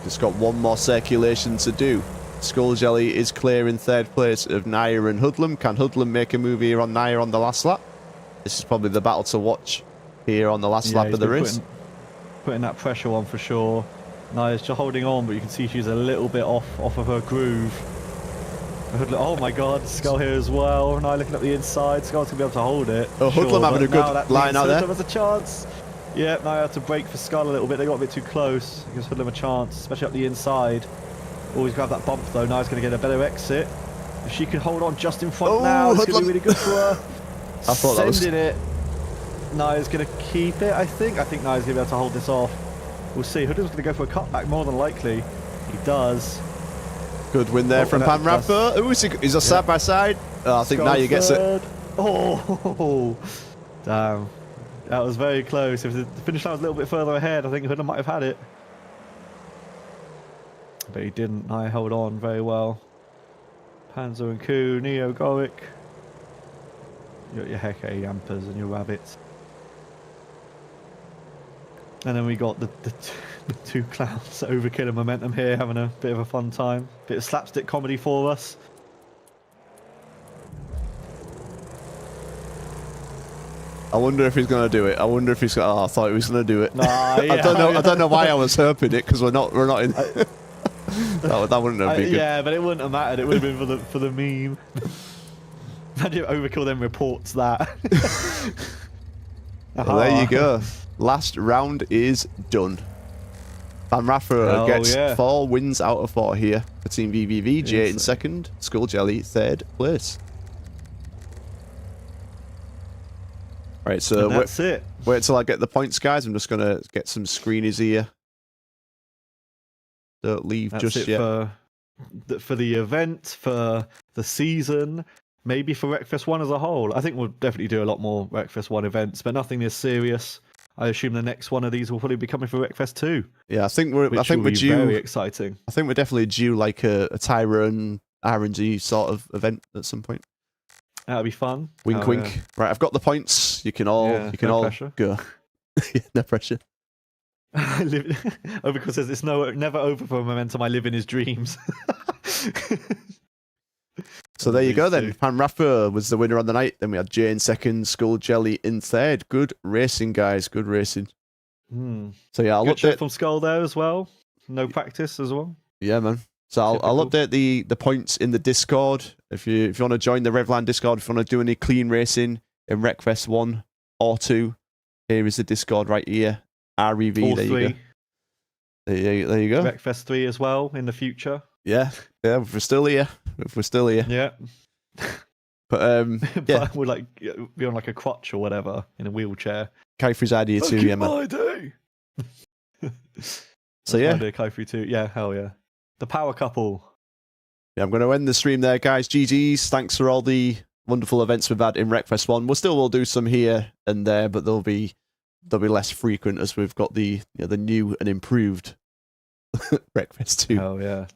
Just got one more circulation to do. Skull Jelly is clear in 3rd place of Naya and Hoodlum. Can Hoodlum make a move here on Naya on the last lap? This is probably the battle to watch here on the last lap of the race. Putting that pressure on for sure. Naya's just holding on, but you can see she's a little bit off of her groove. Oh my god, Skull here as well. Naya looking at the inside. Skull's going to be able to hold it. Oh, Hoodlum having a good line out there. Hoodlum has a chance. Yeah, Naya had to brake for Skull a little bit. They got a bit too close. It gives Hoodlum a chance, especially up the inside. Always grab that bump though. Naya's going to get a better exit. If she can hold on just in front now, it's going to be really good for her. I thought that was... Sending it. Naya's going to keep it, I think. I think Naya's going to be able to hold this off. We'll see. Hoodlum's going to go for a cutback more than likely. He does. Good win there from Panrafa. Ooh, he's a side by side. Oh, I think Naya gets it. Oh, damn. That was very close. If the finish line was a little bit further ahead, I think Hoodlum might have had it. But he didn't. Naya held on very well. Panzer and Ku, Neo, Goric. You got your Heke, Yampers and your Rabbits. And then we got the two clowns overkilling momentum here, having a bit of a fun time. Bit of slapstick comedy for us. I wonder if he's going to do it. I wonder if he's going to... Oh, I thought he was going to do it. Nah, yeah, I don't know why I was hoping it, because we're not in... that wouldn't have been good. Yeah, but it wouldn't have mattered. It would have been for the meme. Imagine if Overkill then reports that. Well, there you go. Last round is done. Panrafa gets 4 wins out of 4 here for Team VVV. J in 2nd, Skull Jelly 3rd place. Right, so that's it. Wait till I get the points, guys. I'm just gonna get some screenies here. Don't leave that's just yet. For the event, for the season, maybe for Wreckfest I as a whole. I think we'll definitely do a lot more Wreckfest I events, but nothing is serious. I assume the next one of these will probably be coming for Wreckfest II. Yeah, I think we're due. Very exciting. I think we're definitely due like a Tyrone RNG sort of event at some point. That'll be fun. Wink, wink. Yeah. Right, I've got the points. You can all pressure. Go. No pressure. Overkill says it's never over for Momentum. I live in his dreams. So there you go then. Panrafa was the winner on the night. Then we had Jay in 2nd, Skull Jelly in 3rd. Good racing, guys. Good racing. So yeah, I'll update from Skull there as well. No practice as well. Yeah, man. So I'll update the points in the Discord. If you want to join the Revline Discord, if you want to do any clean racing in Wreckfest 1 or 2, here is the Discord right here. REV, All there 3. you go. There you go. Wreckfest 3 as well in the future. Yeah, if we're still here. Yeah. But but we'll like be on like a crutch or whatever in a wheelchair. Kaiffari's idea too, yeah, man. Idea. So yeah, Kaiffari too. Yeah, hell yeah. The power couple. Yeah, I'm going to end the stream there, guys. GG's. Thanks for all the wonderful events we've had in Wreckfest 1. We'll do some here and there, but they'll be less frequent as we've got the new and improved Wreckfest 2. Oh yeah.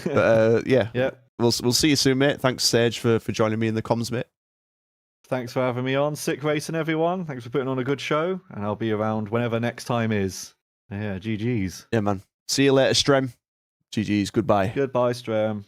But yeah. We'll see you soon, mate. Thanks, Sage, for joining me in the comms, mate. Thanks for having me on. Sick racing, everyone. Thanks for putting on a good show, and I'll be around whenever next time is. Yeah, GG's. Yeah, man. See you later, Strem. GG's. Goodbye. Goodbye, Strem.